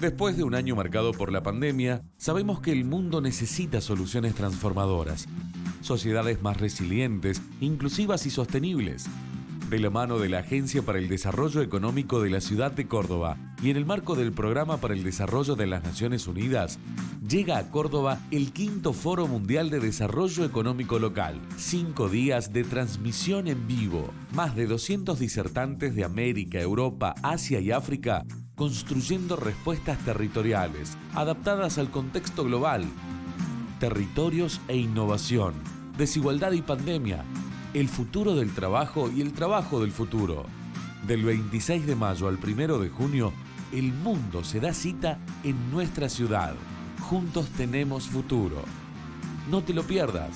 Después de un año marcado por la pandemia, sabemos que el mundo necesita soluciones transformadoras, sociedades más resilientes, inclusivas y sostenibles. De la mano de la Agencia para el Desarrollo Económico de la Ciudad de Córdoba y en el marco del Programa para el Desarrollo de las Naciones Unidas, llega a Córdoba el quinto Foro Mundial de Desarrollo Económico Local. 5 días de transmisión en vivo. Más de 200 disertantes de América, Europa, Asia y África construyendo respuestas territoriales, adaptadas al contexto global. Territorios e innovación, desigualdad y pandemia, el futuro del trabajo y el trabajo del futuro. Del 26 de mayo al 1 de junio, el mundo se da cita en nuestra ciudad. Juntos tenemos futuro. No te lo pierdas.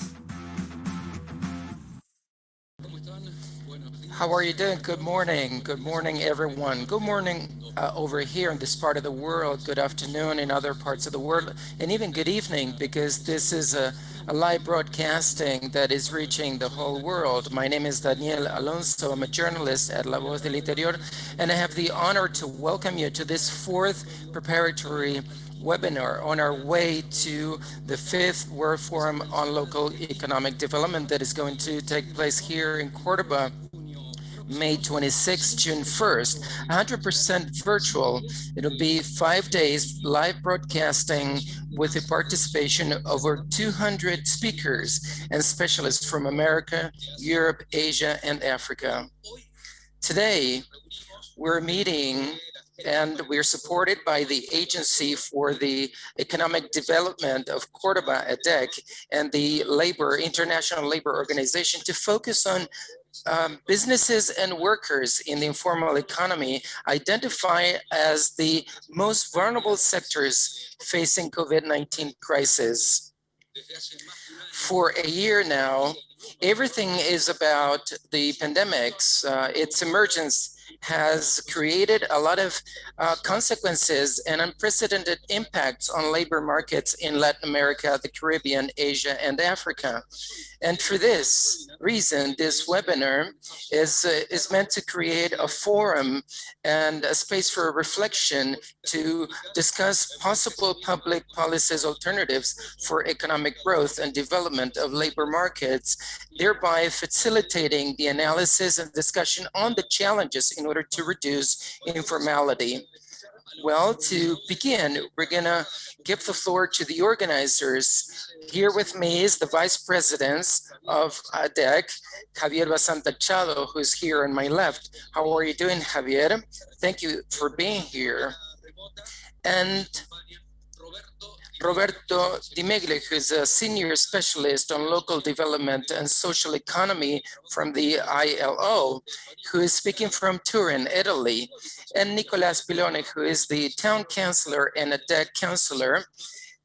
How are you doing? Good morning. Good morning, everyone. Good morning over here in this part of the world. Good afternoon in other parts of the world. And even good evening, because this is a live broadcasting that is reaching the whole world. My name is Daniel Alonso. I'm a journalist at La Voz del Interior, and I have the honor to welcome you to this 4th preparatory webinar on our way to the 5th World Forum on Local Economic Development that is going to take place here in Cordoba, May 26th, June 1st, 100% virtual. It'll be 5 days live broadcasting with the participation of over 200 speakers and specialists from America, Europe, Asia, and Africa. Today, we're meeting and we're supported by the Agency for the Economic Development of Cordoba, ADEC, and the International Labor Organization to focus on businesses and workers in the informal economy identified as the most vulnerable sectors facing COVID-19 crisis. For a year now, everything is about the pandemics. Its emergence has created a lot of consequences and unprecedented impacts on labor markets in Latin America, the Caribbean, Asia, and Africa. And for this reason, this webinar is meant to create a forum and a space for reflection to discuss possible public policies alternatives for economic growth and development of labor markets, thereby facilitating the analysis and discussion on the challenges in order to reduce informality. Well, to begin, we're gonna give the floor to the organizers. Here with me is the Vice President of ADEC, Javier Vasantha, who's here on my left. How are you doing, Javier? Thank you for being here. And Roberto Di Megli, who's a senior specialist on local development and social economy from the ILO, who is speaking from Turin, Italy, and Nicola Spillone, who is the town councillor and a ADEC councillor,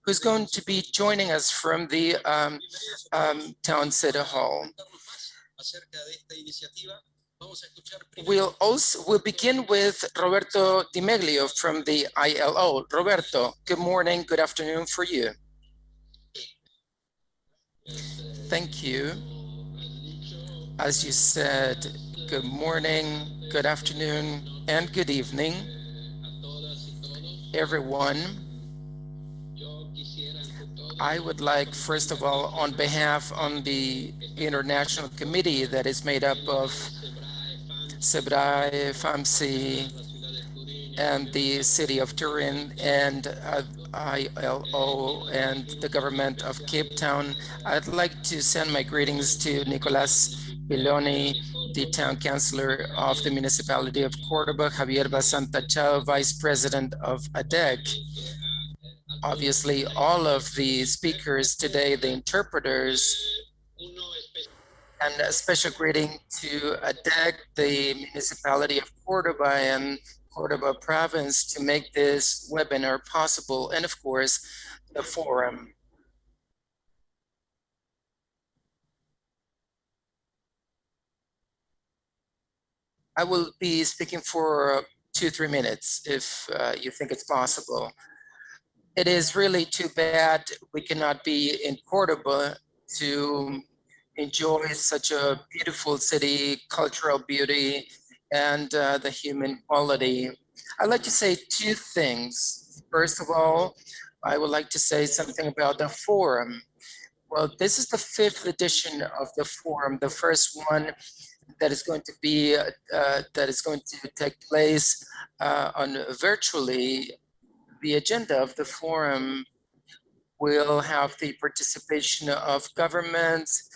who's going to be joining us from the town city hall. We'll begin with Roberto Di Meglio from the ILO. Roberto, good morning, good afternoon for you. Thank you. As you said, good morning, good afternoon, and good evening, everyone. I would like, first of all, on behalf of the international committee that is made up of SEBRAE, FAMSI, and the city of Turin, and ILO, and the government of Cape Town. I'd like to send my greetings to Nicolas Spillone, the town councillor of the municipality of Cordoba, Javier Vasantha, vice president of ADEC. Obviously, all of the speakers today, the interpreters, and a special greeting to ADEC, the municipality of Cordoba and Cordoba province to make this webinar possible, and of course, the forum. I will be speaking for 2-3 minutes if you think it's possible. It is really too bad we cannot be in Cordoba to enjoy such a beautiful city, cultural beauty, and the human quality. I'd like to say 2 things. First of all, I would like to say something about the forum. Well, this is the 5th edition of the forum, the first one that is going to be take place on virtually. The agenda of the forum will have the participation of governments,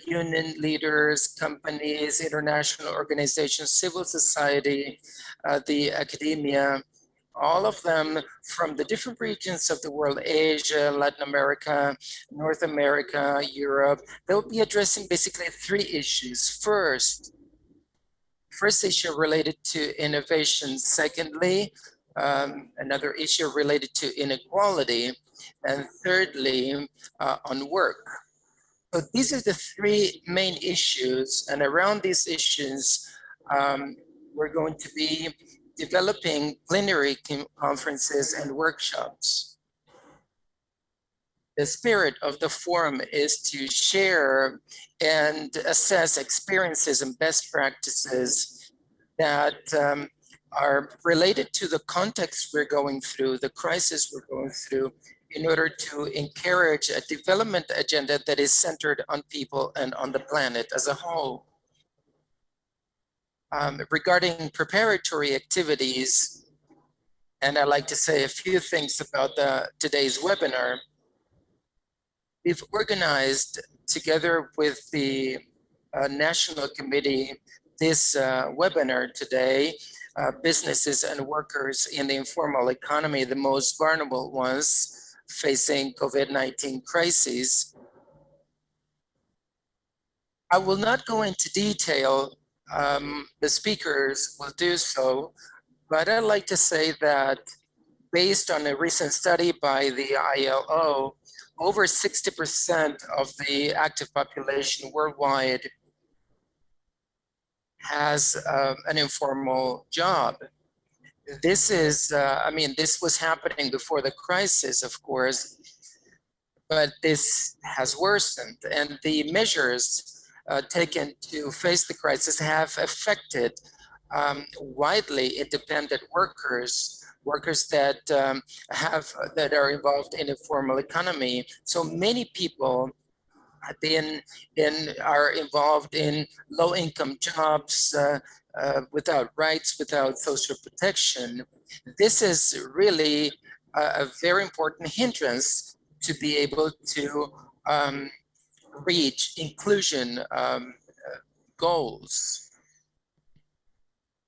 union leaders, companies, international organizations, civil society, the academia, all of them from the different regions of the world, Asia, Latin America, North America, Europe. They'll be addressing basically 3 issues. First issue related to innovation. Secondly, another issue related to inequality. And thirdly, on work. So these are the 3 main issues. And around these issues, we're going to be developing plenary conferences and workshops. The spirit of the forum is to share and assess experiences and best practices that are related to the context we're going through, the crisis we're going through, in order to encourage a development agenda that is centered on people and on the planet as a whole. Regarding preparatory activities, and I'd like to say a few things about today's webinar. We've organized together with the National Committee this webinar today, businesses and workers in the informal economy, the most vulnerable ones facing COVID-19 crises. I will not go into detail, the speakers will do so, but I'd like to say that based on a recent study by the ILO, over 60% of the active population worldwide has an informal job. This is, this was happening before the crisis, of course, but this has worsened, and the measures taken to face the crisis have affected widely independent workers that that are involved in a formal economy. So many people are involved in low-income jobs without rights, without social protection. This is really a very important hindrance to be able to reach inclusion goals,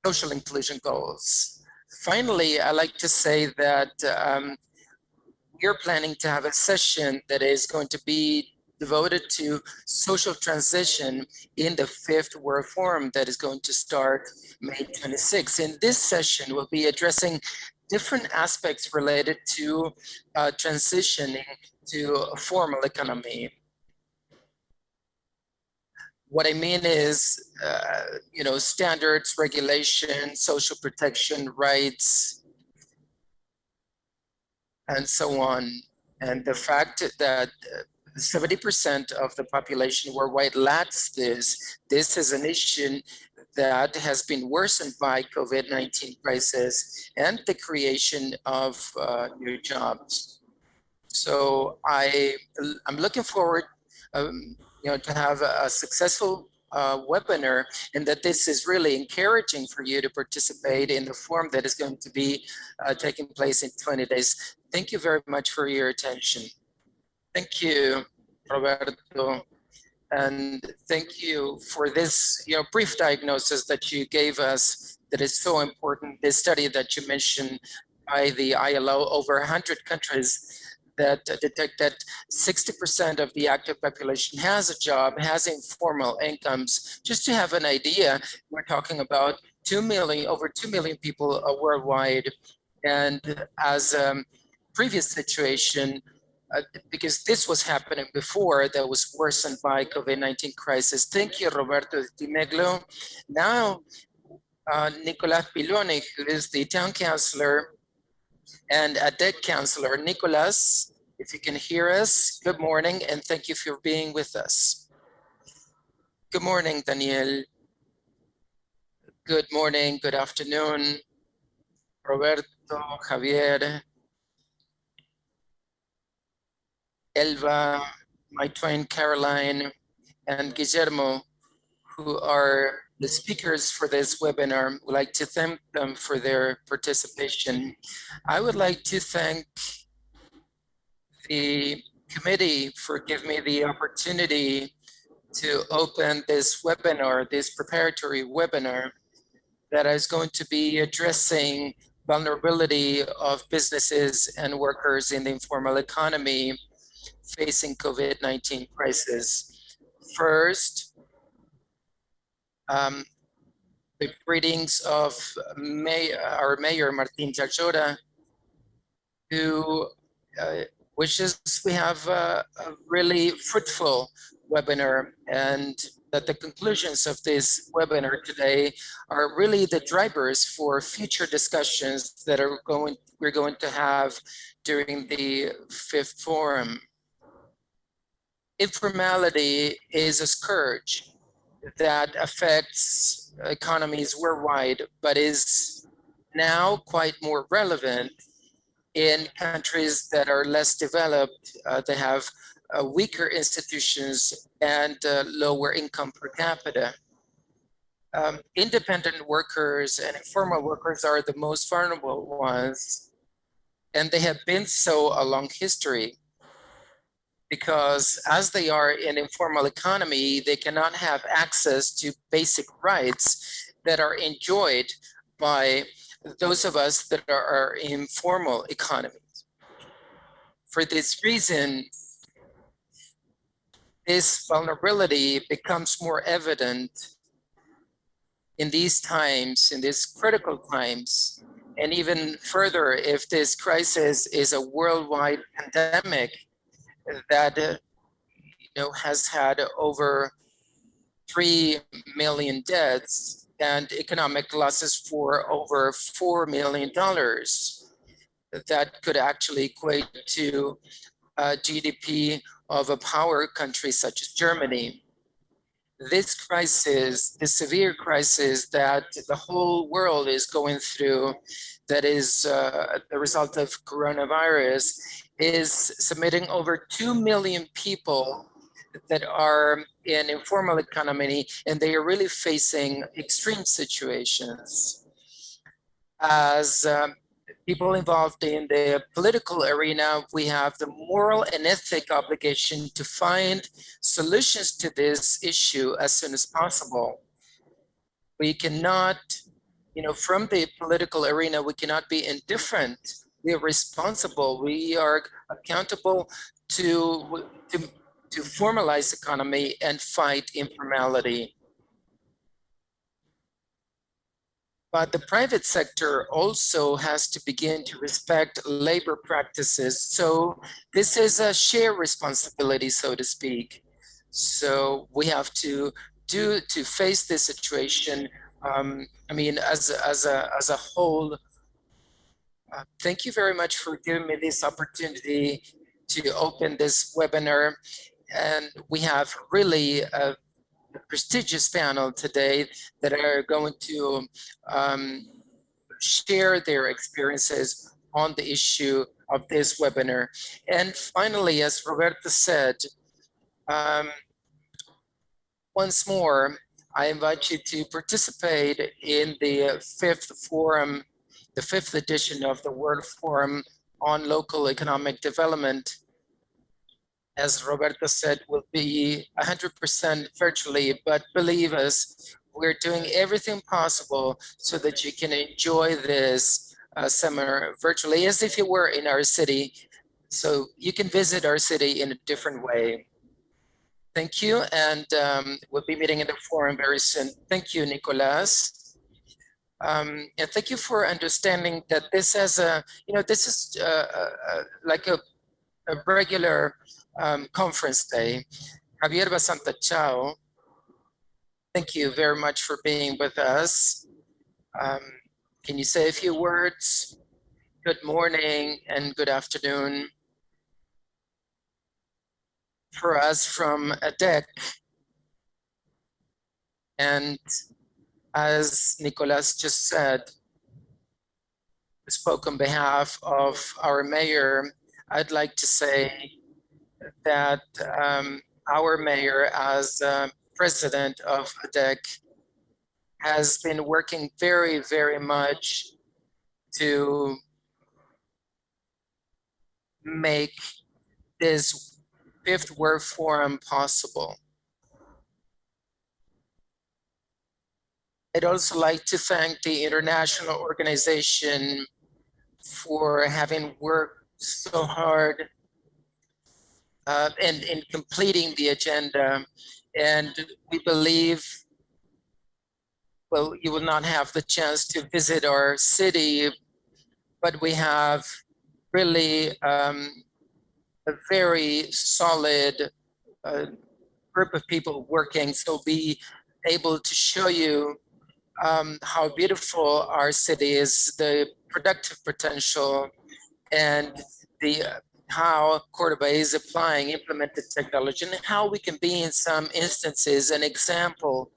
social inclusion goals. Finally, I like to say that we're planning to have a session that is going to be devoted to social transition in the 5th World Forum that is going to start May 26. In this session, we'll be addressing different aspects related to transitioning to a formal economy. What I mean is, standards, regulation, social protection, rights, and so on. And the fact that 70% of the population worldwide lacks this is an issue that has been worsened by COVID-19 crisis and the creation of new jobs. So I'm looking forward to have a successful webinar, and that this is really encouraging for you to participate in the forum that is going to be taking place in 20 days. Thank you very much for your attention. Thank you, Roberto. And thank you for this brief diagnosis that you gave us that is so important. This study that you mentioned by the ILO, over 100 countries that detect that 60% of the active population has a job, has informal incomes. Just to have an idea, we're talking about over 2 million people worldwide. And as previous situation, because this was happening before, that was worsened by COVID-19 crisis. Thank you, Roberto Timeglo. Now, Nicola Piloni, who is the town councillor and a deck councillor. Nicolas, if you can hear us, good morning, and thank you for being with us. Good morning, Daniel. Good morning, good afternoon, Roberto, Javier. Elva, my twin Caroline, and Guillermo, who are the speakers for this webinar. Would like to thank them for their participation. I would like to thank the committee for giving me the opportunity to open this webinar, this preparatory webinar, that is going to be addressing vulnerability of businesses and workers in the informal economy facing COVID-19 crisis. First, the greetings of our Mayor Martin Jajora, who wishes we have a really fruitful webinar, and that the conclusions of this webinar today are really the drivers for future discussions that we're going to have during the fifth forum. Informality is a scourge that affects economies worldwide, but is now quite more relevant in countries that are less developed. They have weaker institutions and lower income per capita. Independent workers and informal workers are the most vulnerable ones, and they have been so along history, because as they are in informal economy, they cannot have access to basic rights that are enjoyed by those of us that are in formal economies. For this reason, this vulnerability becomes more evident in these times, in these critical times, and even further if this crisis is a worldwide pandemic that has had over 3 million deaths and economic losses for over $4 million. That could actually equate to GDP of a power country such as Germany. This crisis, this severe crisis that the whole world is going through, that is the result of coronavirus, is submitting over 2 million people that are in informal economy, and they are really facing extreme situations. As people involved in the political arena, we have the moral and ethic obligation to find solutions to this issue as soon as possible. We cannot, from the political arena, we cannot be indifferent. We are responsible. We are accountable to formalize economy and fight informality. But the private sector also has to begin to respect labor practices. So this is a shared responsibility, so to speak. So we have to face this situation. As a whole. Thank you very much for giving me this opportunity to open this webinar. And we have really a prestigious panel today that are going to share their experiences on the issue of this webinar. And finally, as Roberta said, once more, I invite you to participate in the fifth forum, the fifth edition of the World Forum on Local Economic Development. As Roberta said, will be 100% virtually, but believe us, we're doing everything possible so that you can enjoy this summer virtually as if you were in our city. So you can visit our city in a different way. Thank you, and we'll be meeting in the forum very soon. Thank you, Nicolas. And thank you for understanding that this as this is like a regular conference day. Javier Vasantha, ciao. Thank you very much for being with us. Can you say a few words? Good morning and good afternoon. For us from ADEC, and as Nicolas just said, spoke on behalf of our mayor, I'd like to say that our mayor, as president of ADEC, has been working very, very much to make this fifth World Forum possible. I'd also like to thank the international organization for having worked so hard in completing the agenda. And we believe, well, you will not have the chance to visit our city, but we have really a very solid group of people working. So be able to show you how beautiful our city is, the productive potential, and the how Cordoba is applying implemented technology, and how we can be in some instances an example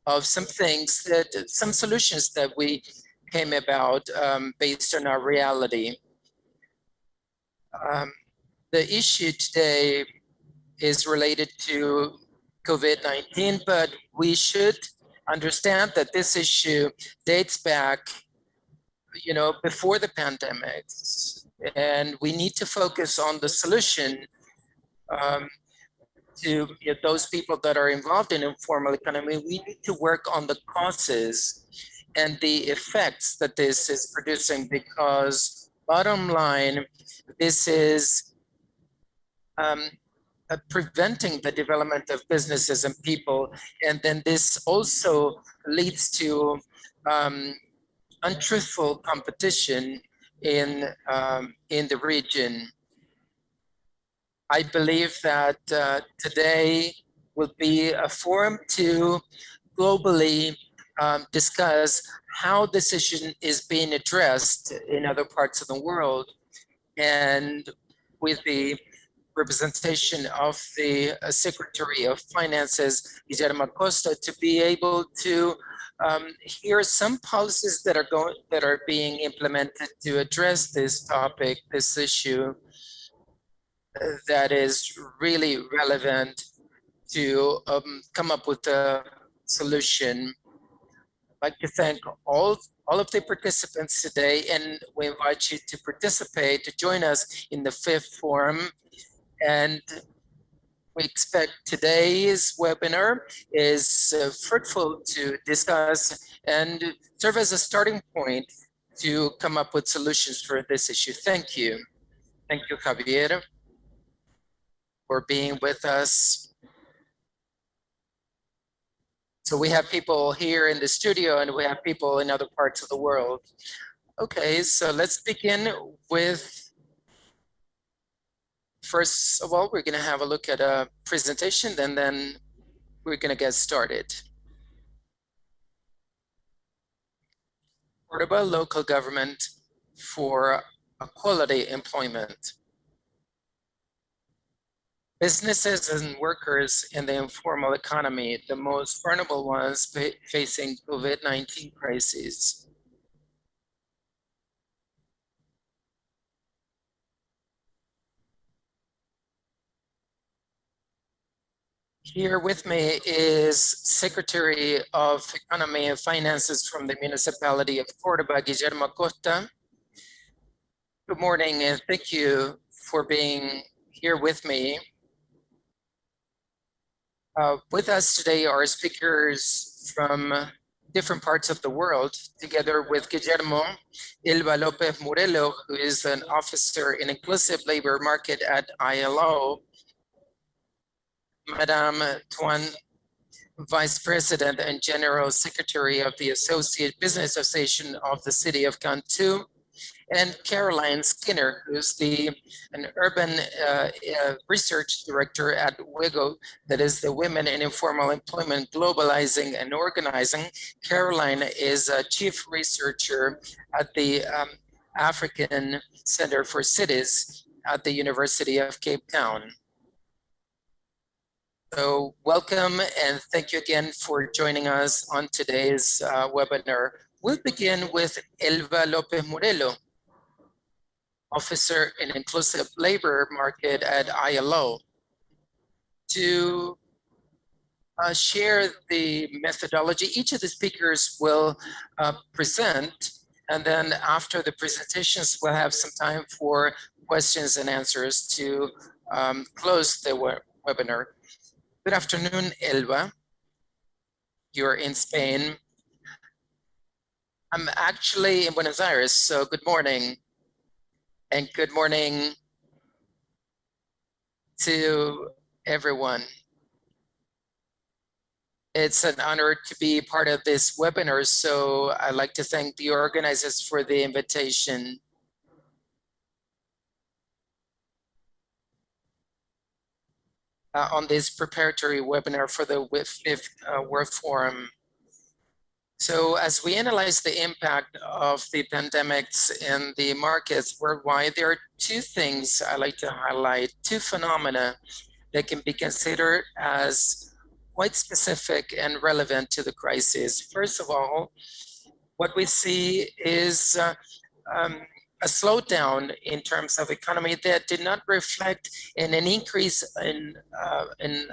of some things that, some solutions that we came about based on our reality. The issue today is related to COVID-19, but we should understand that this issue dates back, before the pandemic, and we need to focus on the solution to those people that are involved in informal economy. We need to work on the causes and the effects that this is producing, because bottom line, this is preventing the development of businesses and people. And then this also leads to untruthful competition in the region. I believe that today will be a forum to globally discuss how this issue is being addressed in other parts of the world, and with the representation of the Secretary of Finances, Guillermo Acosta, to be able to hear some policies that are being implemented to address this topic, this issue that is really relevant to come up with a solution. I'd like to thank all of the participants today, and we invite you to participate, to join us in the fifth forum. And we expect today's webinar is fruitful to discuss and serve as a starting point to come up with solutions for this issue. Thank you. Thank you, Javier, for being with us. So we have people here in the studio and we have people in other parts of the world. Okay, so let's begin with, first of all, we're going to have a look at a presentation, and then we're going to get started. Cordoba Local Government for Quality Employment. Businesses and workers in the informal economy, the most vulnerable ones facing COVID-19 crises. Here with me is Secretary of Economy and Finances from the municipality of Cordoba, Guillermo Acosta. Good morning, and thank you for being here with me. With us today are speakers from different parts of the world, together with Guillermo Ilva Lopez Morelo, who is an officer in inclusive labor market at ILO, Madame Tuan, Vice President and General Secretary of the Associate Business Association of the City of Cantu, and Caroline Skinner, who's an urban research director at WIGO, that is the Women in Informal Employment Globalizing and Organizing. Caroline is a chief researcher at the African Center for Cities at the University of Cape Town. So welcome, and thank you again for joining us on today's webinar. We'll begin with Elva Lopez Morelo, officer in inclusive labor market at ILO, to share the methodology. Each of the speakers will present, and then after the presentations, we'll have some time for questions and answers to close the webinar. Good afternoon, Elba. You're in Spain. I'm actually in Buenos Aires, so good morning. And good morning to everyone. It's an honor to be part of this webinar, so I'd like to thank the organizers for the invitation. On this preparatory webinar for the fifth World Forum. So as we analyze the impact of the pandemics in the markets worldwide, there are two things I like to highlight, two phenomena that can be considered as quite specific and relevant to the crisis. First of all, what we see is a slowdown in terms of economy that did not reflect in an increase in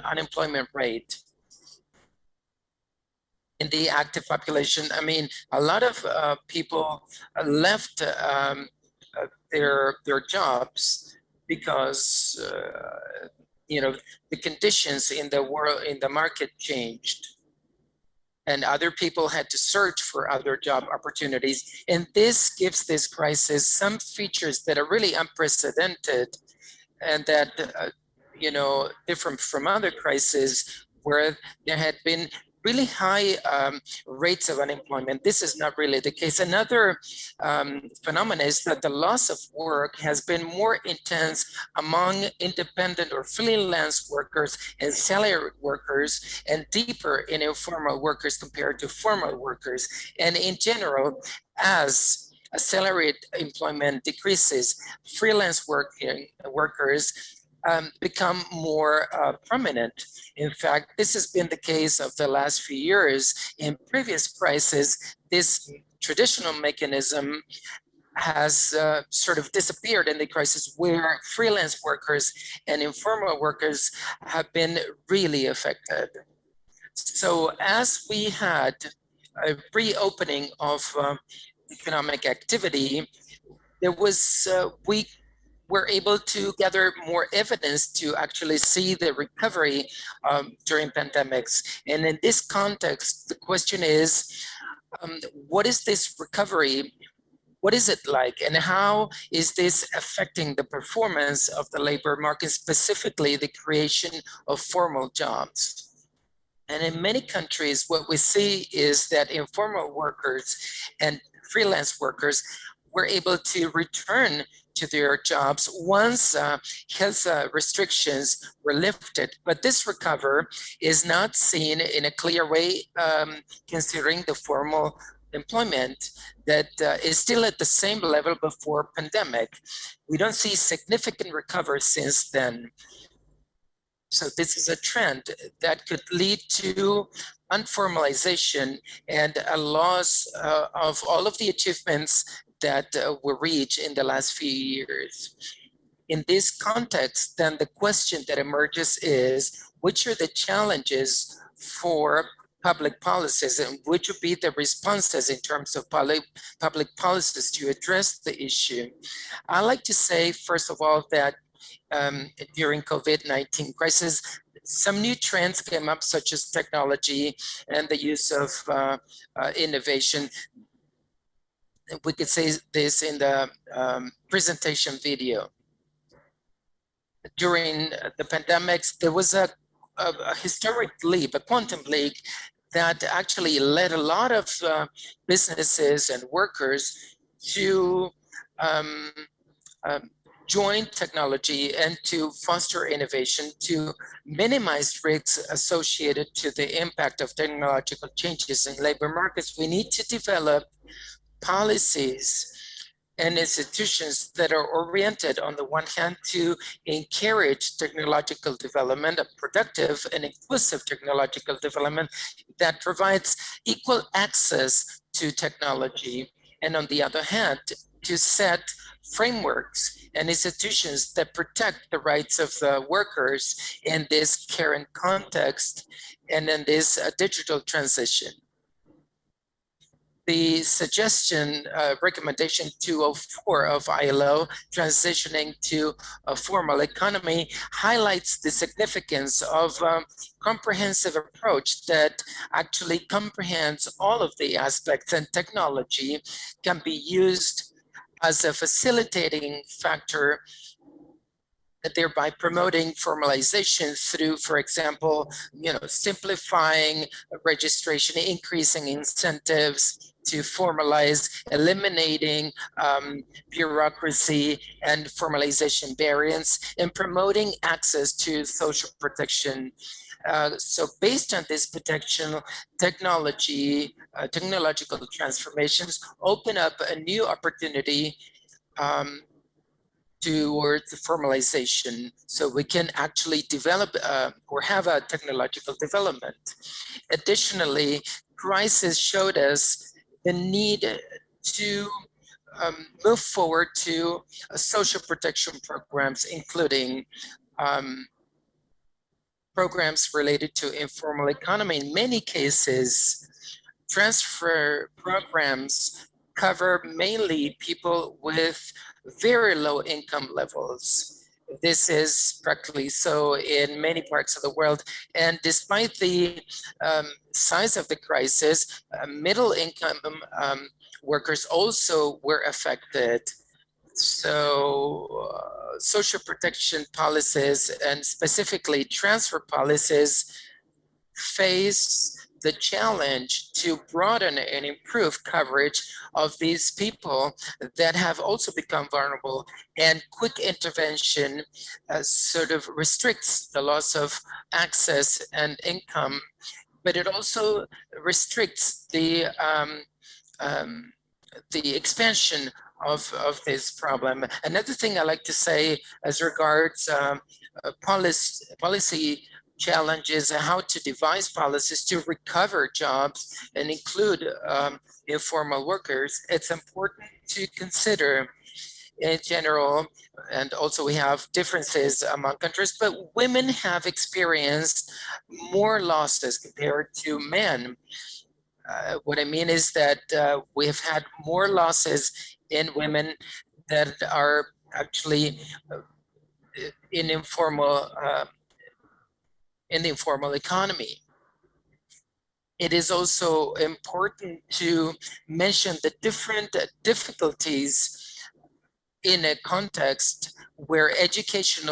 unemployment rate in the active population. I mean, a lot of people left their jobs because you know, the conditions in the world, in the market changed, and other people had to search for other job opportunities. And this gives this crisis some features that are really unprecedented, and that you know, different from other crises where there had been really high rates of unemployment. This is not really the case. Another phenomenon is that the loss of work has been more intense among independent or freelance workers and salaried workers, and deeper in informal workers compared to formal workers. And in general, as salaried employment decreases, freelance workers become more prominent. In fact, this has been the case of the last few years. In previous crises, this traditional mechanism has sort of disappeared in the crisis, where freelance workers and informal workers have been really affected. So as we had a reopening of economic activity, there was, we were able to gather more evidence to actually see the recovery during pandemics. And in this context, the question is, what is this recovery? What is it like? And how is this affecting the performance of the labor market, specifically the creation of formal jobs? And in many countries, what we see is that informal workers and freelance workers were able to return to their jobs once health restrictions were lifted. But this recovery is not seen in a clear way, considering the formal employment that is still at the same level before pandemic. We don't see significant recovery since then. So this is a trend that could lead to unformalization and a loss of all of the achievements that were reached in the last few years. In this context, then the question that emerges is, which are the challenges for public policies, and which would be the responses in terms of public policies to address the issue? I like to say, first of all, that during COVID-19 crisis, some new trends came up, such as technology and the use of innovation. We could say this in the presentation video. During the pandemics, there was a historic leap, a quantum leap, that actually led a lot of businesses and workers to join technology and to foster innovation, to minimize risks associated to the impact of technological changes in labor markets. We need to develop policies and institutions that are oriented, on the one hand, to encourage technological development, a productive and inclusive technological development that provides equal access to technology, and on the other hand, to set frameworks and institutions that protect the rights of the workers in this current context and in this digital transition. The suggestion, recommendation 204 of ILO, transitioning to a formal economy, highlights the significance of a comprehensive approach that actually comprehends all of the aspects, and technology can be used as a facilitating factor, thereby promoting formalization through, for example, simplifying registration, increasing incentives to formalize, eliminating bureaucracy and formalization barriers, and promoting access to social protection. So based on this protection, technological transformations open up a new opportunity towards formalization, so we can actually develop or have a technological development. Additionally, crisis showed us the need to move forward to social protection programs, including programs related to informal economy. In many cases, transfer programs cover mainly people with very low income levels. This is practically so in many parts of the world. And despite the size of the crisis, middle income workers also were affected. So social protection policies, and specifically transfer policies, face the challenge to broaden and improve coverage of these people that have also become vulnerable, and quick intervention sort of restricts the loss of access and income, but it also restricts the expansion of this problem. Another thing I like to say as regards policy challenges, how to devise policies to recover jobs and include informal workers, it's important to consider in general, and also we have differences among countries, but women have experienced more losses compared to men. What I mean is that we have had more losses in women that are actually in the informal economy. It is also important to mention the different difficulties in a context where education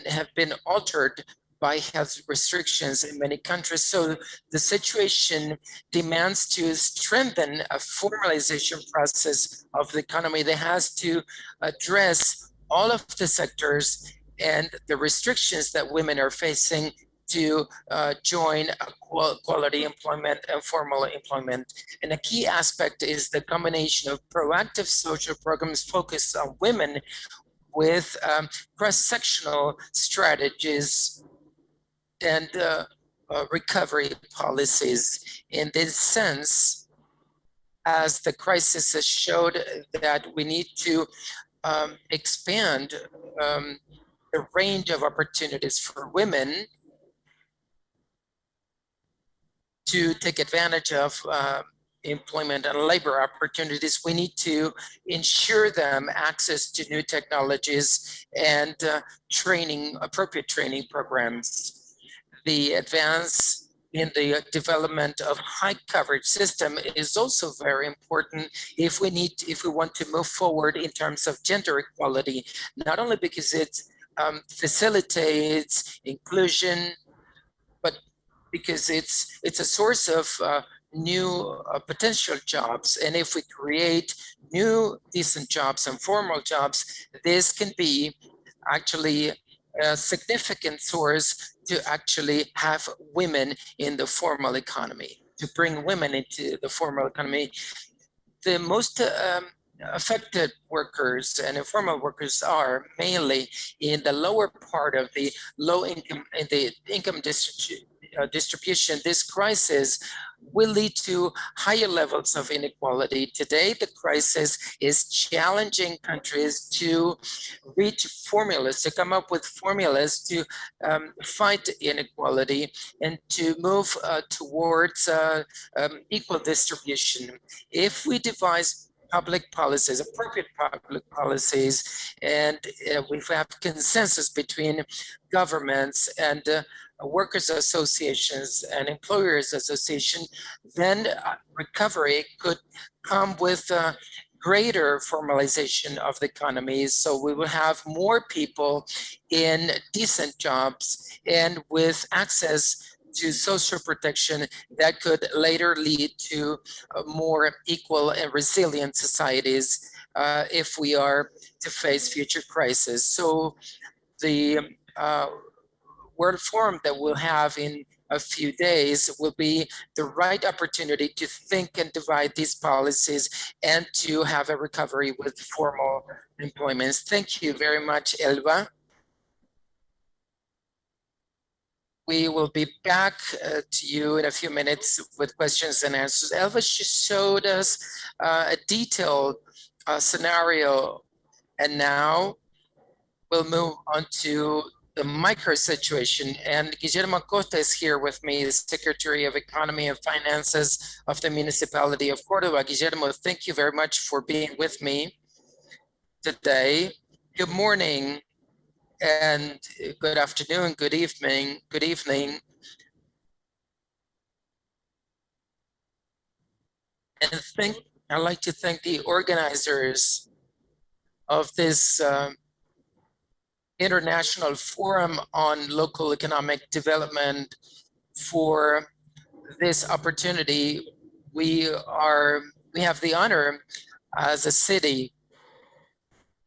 have been altered by health restrictions in many countries. So the situation demands to strengthen a formalization process of the economy that has to address all of the sectors and the restrictions that women are facing to join quality employment and formal employment. And a key aspect is the combination of proactive social programs focused on women with cross-sectional strategies and recovery policies. In this sense, as the crisis has showed, that we need to expand the range of opportunities for women to take advantage of employment and labor opportunities. We need to ensure them access to new technologies and appropriate training programs. The advance in the development of high coverage system is also very important if we want to move forward in terms of gender equality, not only because it facilitates inclusion, but because it's a source of new potential jobs. And if we create new decent jobs and formal jobs, this can be actually a significant source to actually have women in the formal economy, to bring women into the formal economy. The most affected workers and informal workers are mainly in the lower part of the low income, in the income distribution. This crisis will lead to higher levels of inequality. Today, the crisis is challenging countries to reach formulas, to come up with formulas to fight inequality and to move towards equal distribution. If we devise public policies, appropriate public policies, and we have consensus between governments and workers' associations and employers' association, then recovery could come with greater formalization of the economy. So we will have more people in decent jobs and with access to social protection that could later lead to more equal and resilient societies if we are to face future crises. So the World Forum that we'll have in a few days will be the right opportunity to think and divide these policies and to have a recovery with formal employments. Thank you very much, Elba. We will be back to you in a few minutes with questions and answers. Elba just showed us a detailed scenario, and now we'll move on to the micro situation. And Guillermo Costa is here with me, the Secretary of Economy and Finances of the Municipality of Cordoba. Guillermo, thank you very much for being with me today. Good morning and good afternoon, good evening. And I'd like to thank the organizers of this International Forum on Local Economic Development for this opportunity. We have the honor as a city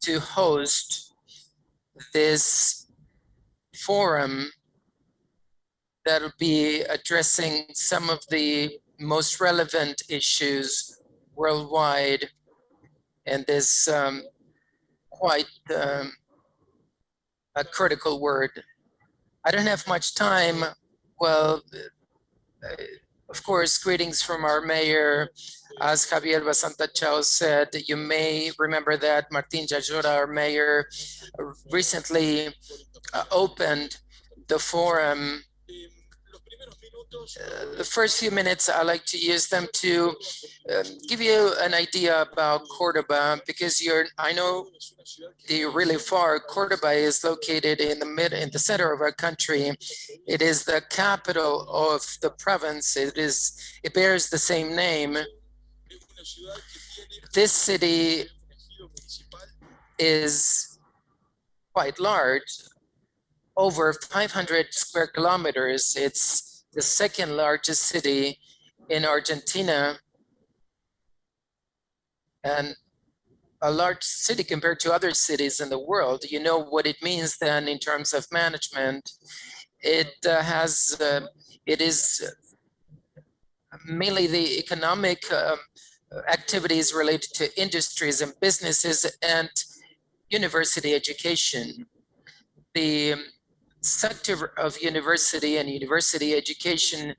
to host this forum that'll be addressing some of the most relevant issues worldwide, and this quite a critical word. I don't have much time. Well, of course, greetings from our mayor. As Javier Vasantha said, you may remember that Martin Jajora, our mayor, recently opened the forum. The first few minutes, I like to use them to give you an idea about Cordoba, because I know you're really far. Cordoba is located in the center of our country. It is the capital of the province. It bears the same name. This city is quite large, over 500 square kilometers. It's the second largest city in Argentina, and a large city compared to other cities in the world. You know what it means then in terms of management. It is mainly the economic activities related to industries and businesses and university education. The sector of university and university education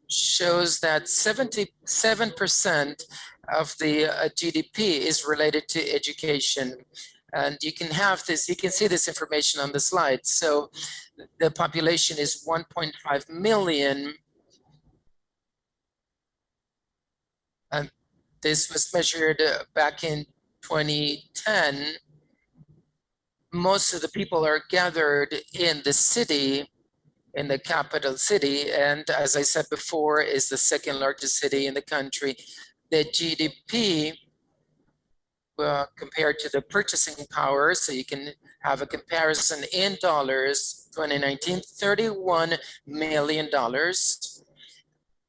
shows that 77% of the GDP is related to education. And you can see this information on the slide. So the population is 1.5 million. And this was measured back in 2010. Most of the people are gathered in the city, in the capital city, and as I said before, is the second largest city in the country. The GDP compared to the purchasing power, so you can have a comparison in dollars, 2019, $31 million.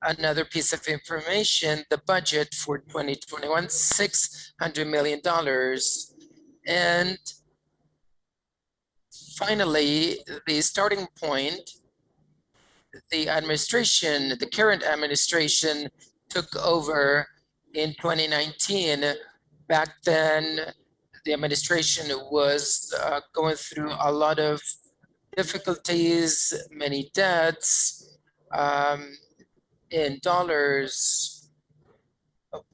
Another piece of information, the budget for 2021, $600 million. And finally, the starting point, the current administration took over in 2019. Back then, the administration was going through a lot of difficulties, many debts, in dollars.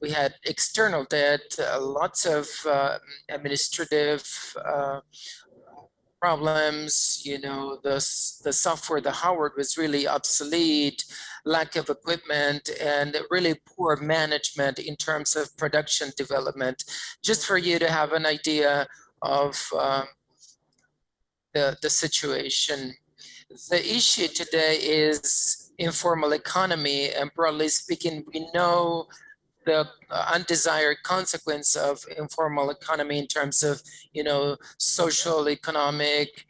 We had external debt, lots of administrative problems. You know, the software, the hardware was really obsolete, lack of equipment, and really poor management in terms of production development. Just for you to have an idea of the situation. The issue today is informal economy, and broadly speaking, we know the undesired consequence of informal economy in terms of, you know, social, economic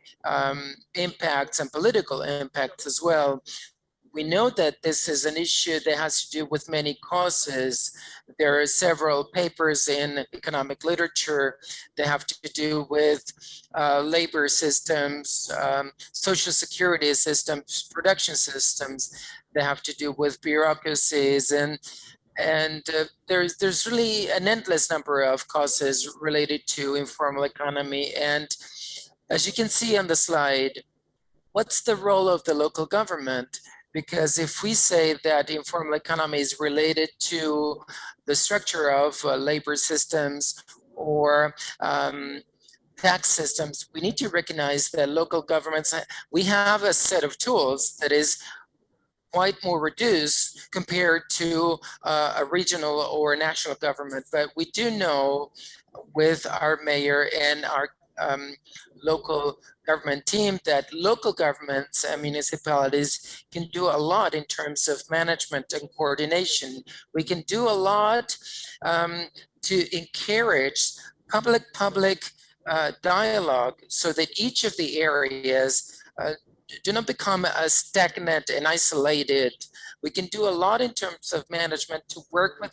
impacts and political impacts as well. We know that this is an issue that has to do with many causes. There are several papers in economic literature that have to do with labor systems, social security systems, production systems that have to do with bureaucracies, and there's really an endless number of causes related to informal economy. And as you can see on the slide, what's the role of the local government? Because if we say that informal economy is related to the structure of labor systems or tax systems, we need to recognize that local governments, we have a set of tools that is quite more reduced compared to a regional or national government. But we do know with our mayor and our local government team that local governments and municipalities can do a lot in terms of management and coordination. We can do a lot to encourage public dialogue so that each of the areas do not become stagnant and isolated. We can do a lot in terms of management to work with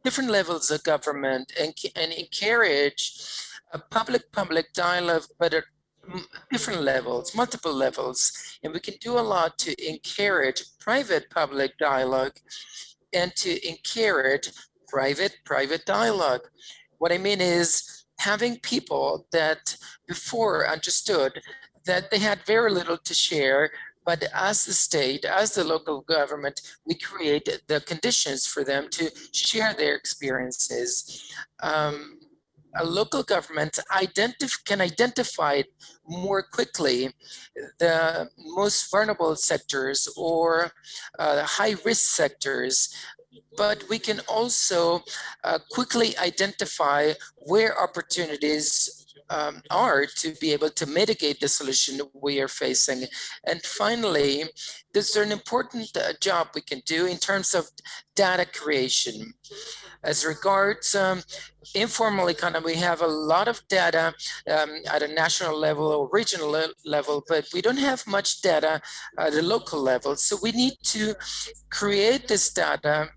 different levels of government and encourage a public dialogue, but at different levels, multiple levels. And we can do a lot to encourage private-public dialogue and to encourage private dialogue. What I mean is having people that before understood that they had very little to share, but as the state, as the local government, we create the conditions for them to share their experiences. A local government can identify more quickly the most vulnerable sectors or high-risk sectors, but we can also quickly identify where opportunities are to be able to mitigate the solution we are facing. And finally, there's an important job we can do in terms of data creation. As regards informal economy, we have a lot of data at a national level or regional level, but we don't have much data at a local level. So we need to create this data,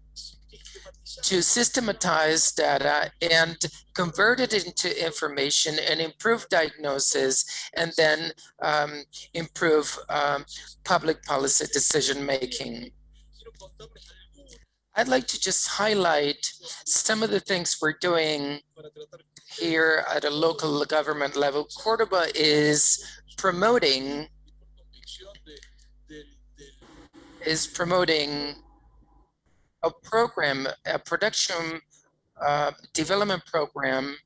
to systematize data and convert it into information and improve diagnosis, and then improve public policy decision making. I'd like to just highlight some of the things we're doing here at a local government level. Cordoba is promoting a program, a production development program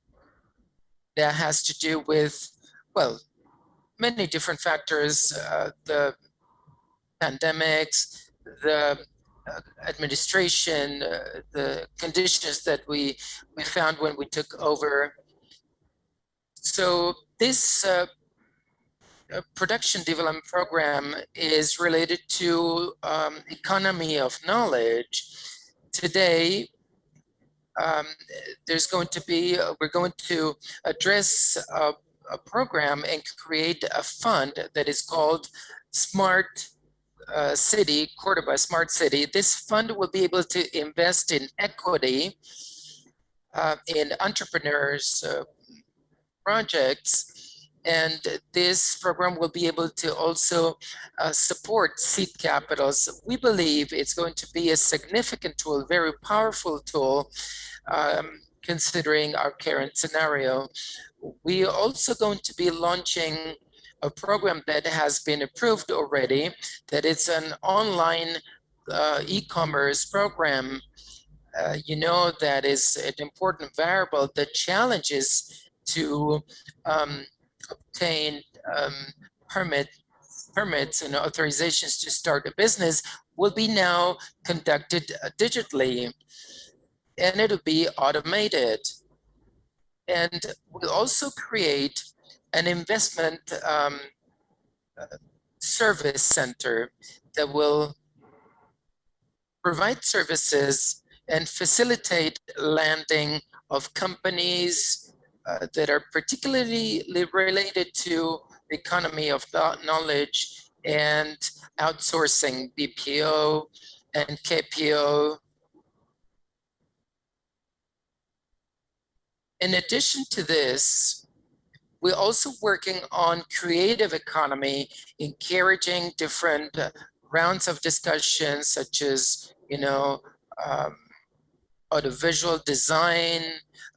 that has to do with, well, many different factors, the pandemics, the administration, the conditions that we found when we took over. So this production development program is related to economy of knowledge. Today, there's going to be, we're going to address a program and create a fund that is called Smart City, Cordoba Smart City. This fund will be able to invest in equity in entrepreneurs' projects. And this program will be able to also support seed capitals. We believe it's going to be a significant tool, very powerful tool, considering our current scenario. We are also going to be launching a program that has been approved already, that it's an online e-commerce program, you know that is an important variable. The challenge is to obtain permits and authorizations to start a business will be now conducted digitally, and it'll be automated. And we'll also create an investment service center that will provide services and facilitate landing of companies that are particularly related to the economy of knowledge and outsourcing, BPO and KPO. In addition to this, we're also working on creative economy, encouraging different rounds of discussions, such as, audiovisual design,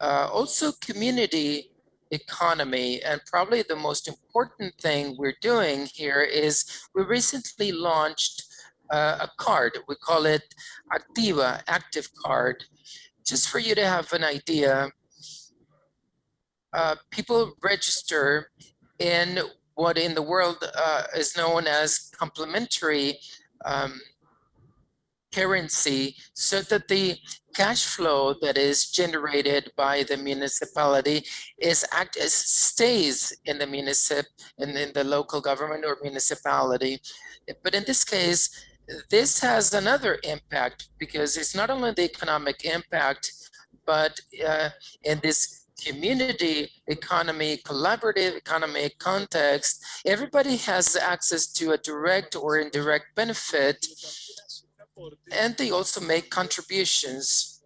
also community economy. And probably the most important thing we're doing here is we recently launched a card. We call it Activa, Active Card. Just for you to have an idea, people register in what in the world is known as complementary currency, so that the cash flow that is generated by the municipality stays in the in the local government or municipality. But in this case, this has another impact, because it's not only the economic impact, but in this community economy, collaborative economy context, everybody has access to a direct or indirect benefit, and they also make contributions.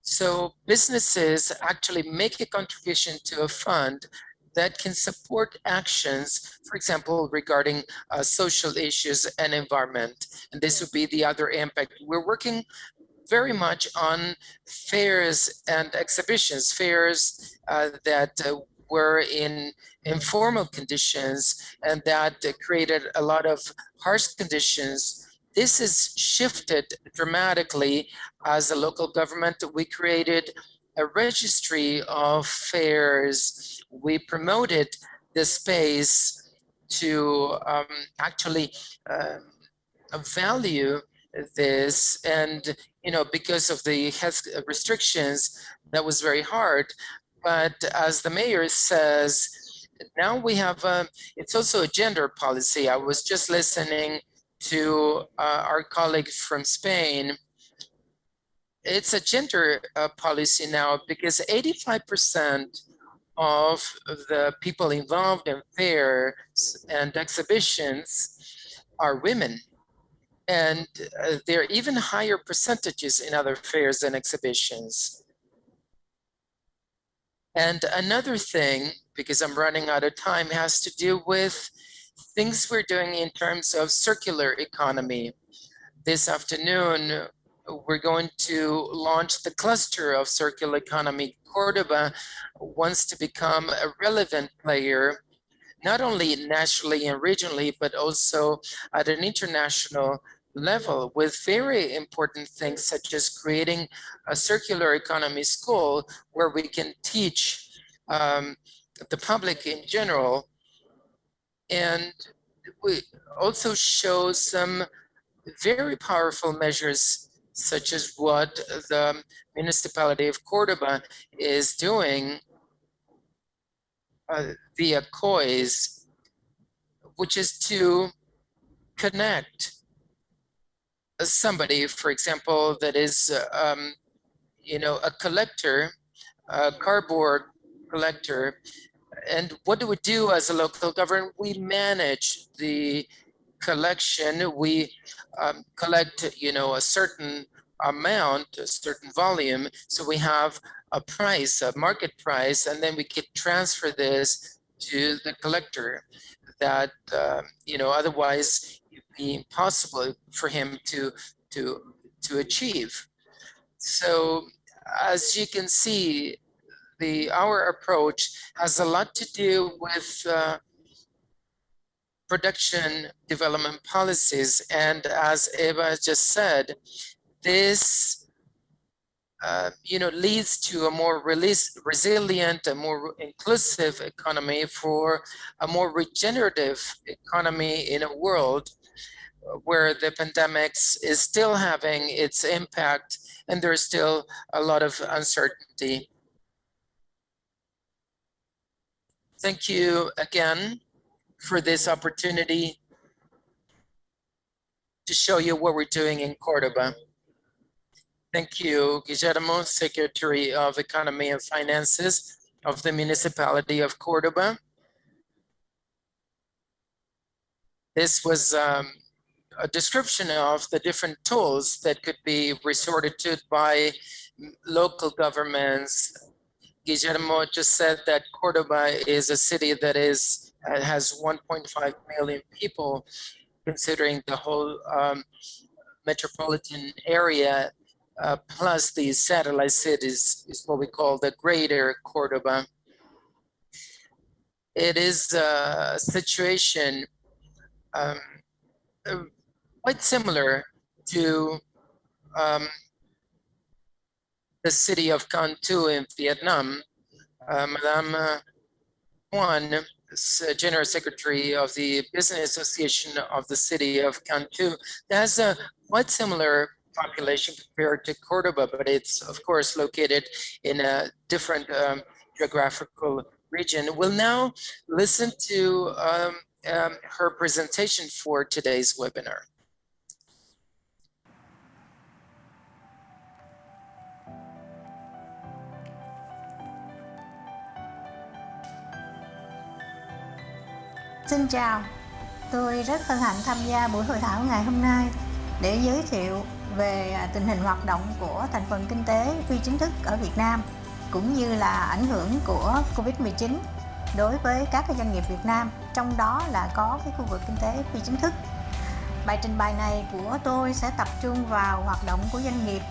So businesses actually make a contribution to a fund that can support actions, for example, regarding social issues and environment. And this would be the other impact. We're working very much on fairs and exhibitions, fairs that were in informal conditions and that created a lot of harsh conditions. This is shifted dramatically. As a local government, we created a registry of fairs. We promoted the space to actually value this, and because of the health restrictions, that was very hard. But as the mayor says, now we have it's also a gender policy. I was just listening to our colleague from Spain. It's a gender policy now, because 85% of the people involved in fairs and exhibitions are women. And there are even higher percentages in other fairs and exhibitions. And another thing, because I'm running out of time, has to do with things we're doing in terms of circular economy. This afternoon, we're going to launch the cluster of circular economy. Cordoba wants to become a relevant player, not only nationally and regionally, but also at an international level, with very important things such as creating a circular economy school where we can teach the public in general. And we also show some very powerful measures, such as what the municipality of Cordoba is doing via COIS, which is to connect somebody, for example, that is, a collector, a cardboard collector. And what do we do as a local government? We manage the collection. We collect, a certain amount, a certain volume. So we have a price, a market price, and then we can transfer this to the collector. That otherwise it'd be impossible for him to achieve. So as you can see, our approach has a lot to do with production development policies. And as Eva just said, this leads to a more resilient, a more inclusive economy, for a more regenerative economy in a world where the pandemic is still having its impact and there's still a lot of uncertainty. Thank you again for this opportunity to show you what we're doing in Cordoba. Thank you, Guillermo, Secretary of Economy and Finances of the Municipality of Cordoba. This was a description of the different tools that could be resorted to by local governments. Guillermo just said that Cordoba is a city that has 1.5 million people, considering the whole metropolitan area, plus these satellite cities, is what we call the greater Cordoba. It is a situation quite similar to the city of Can Tho in Vietnam. Madame Juan, General Secretary of the Business Association of the city of Can Tho, has a quite similar population compared to Cordoba, but it's of course located in a different geographical region. We'll now listen to her presentation for today's webinar. Xin chào, tôi rất hân hạnh tham gia buổi hội thảo ngày hôm nay để giới thiệu về tình hình hoạt động của thành phần kinh tế phi chính thức ở Việt Nam, cũng như là ảnh hưởng của Covid-19 đối với các doanh nghiệp Việt Nam, trong đó là có cái khu vực kinh tế phi chính thức. Bài trình bày này của tôi sẽ tập trung vào hoạt động của doanh nghiệp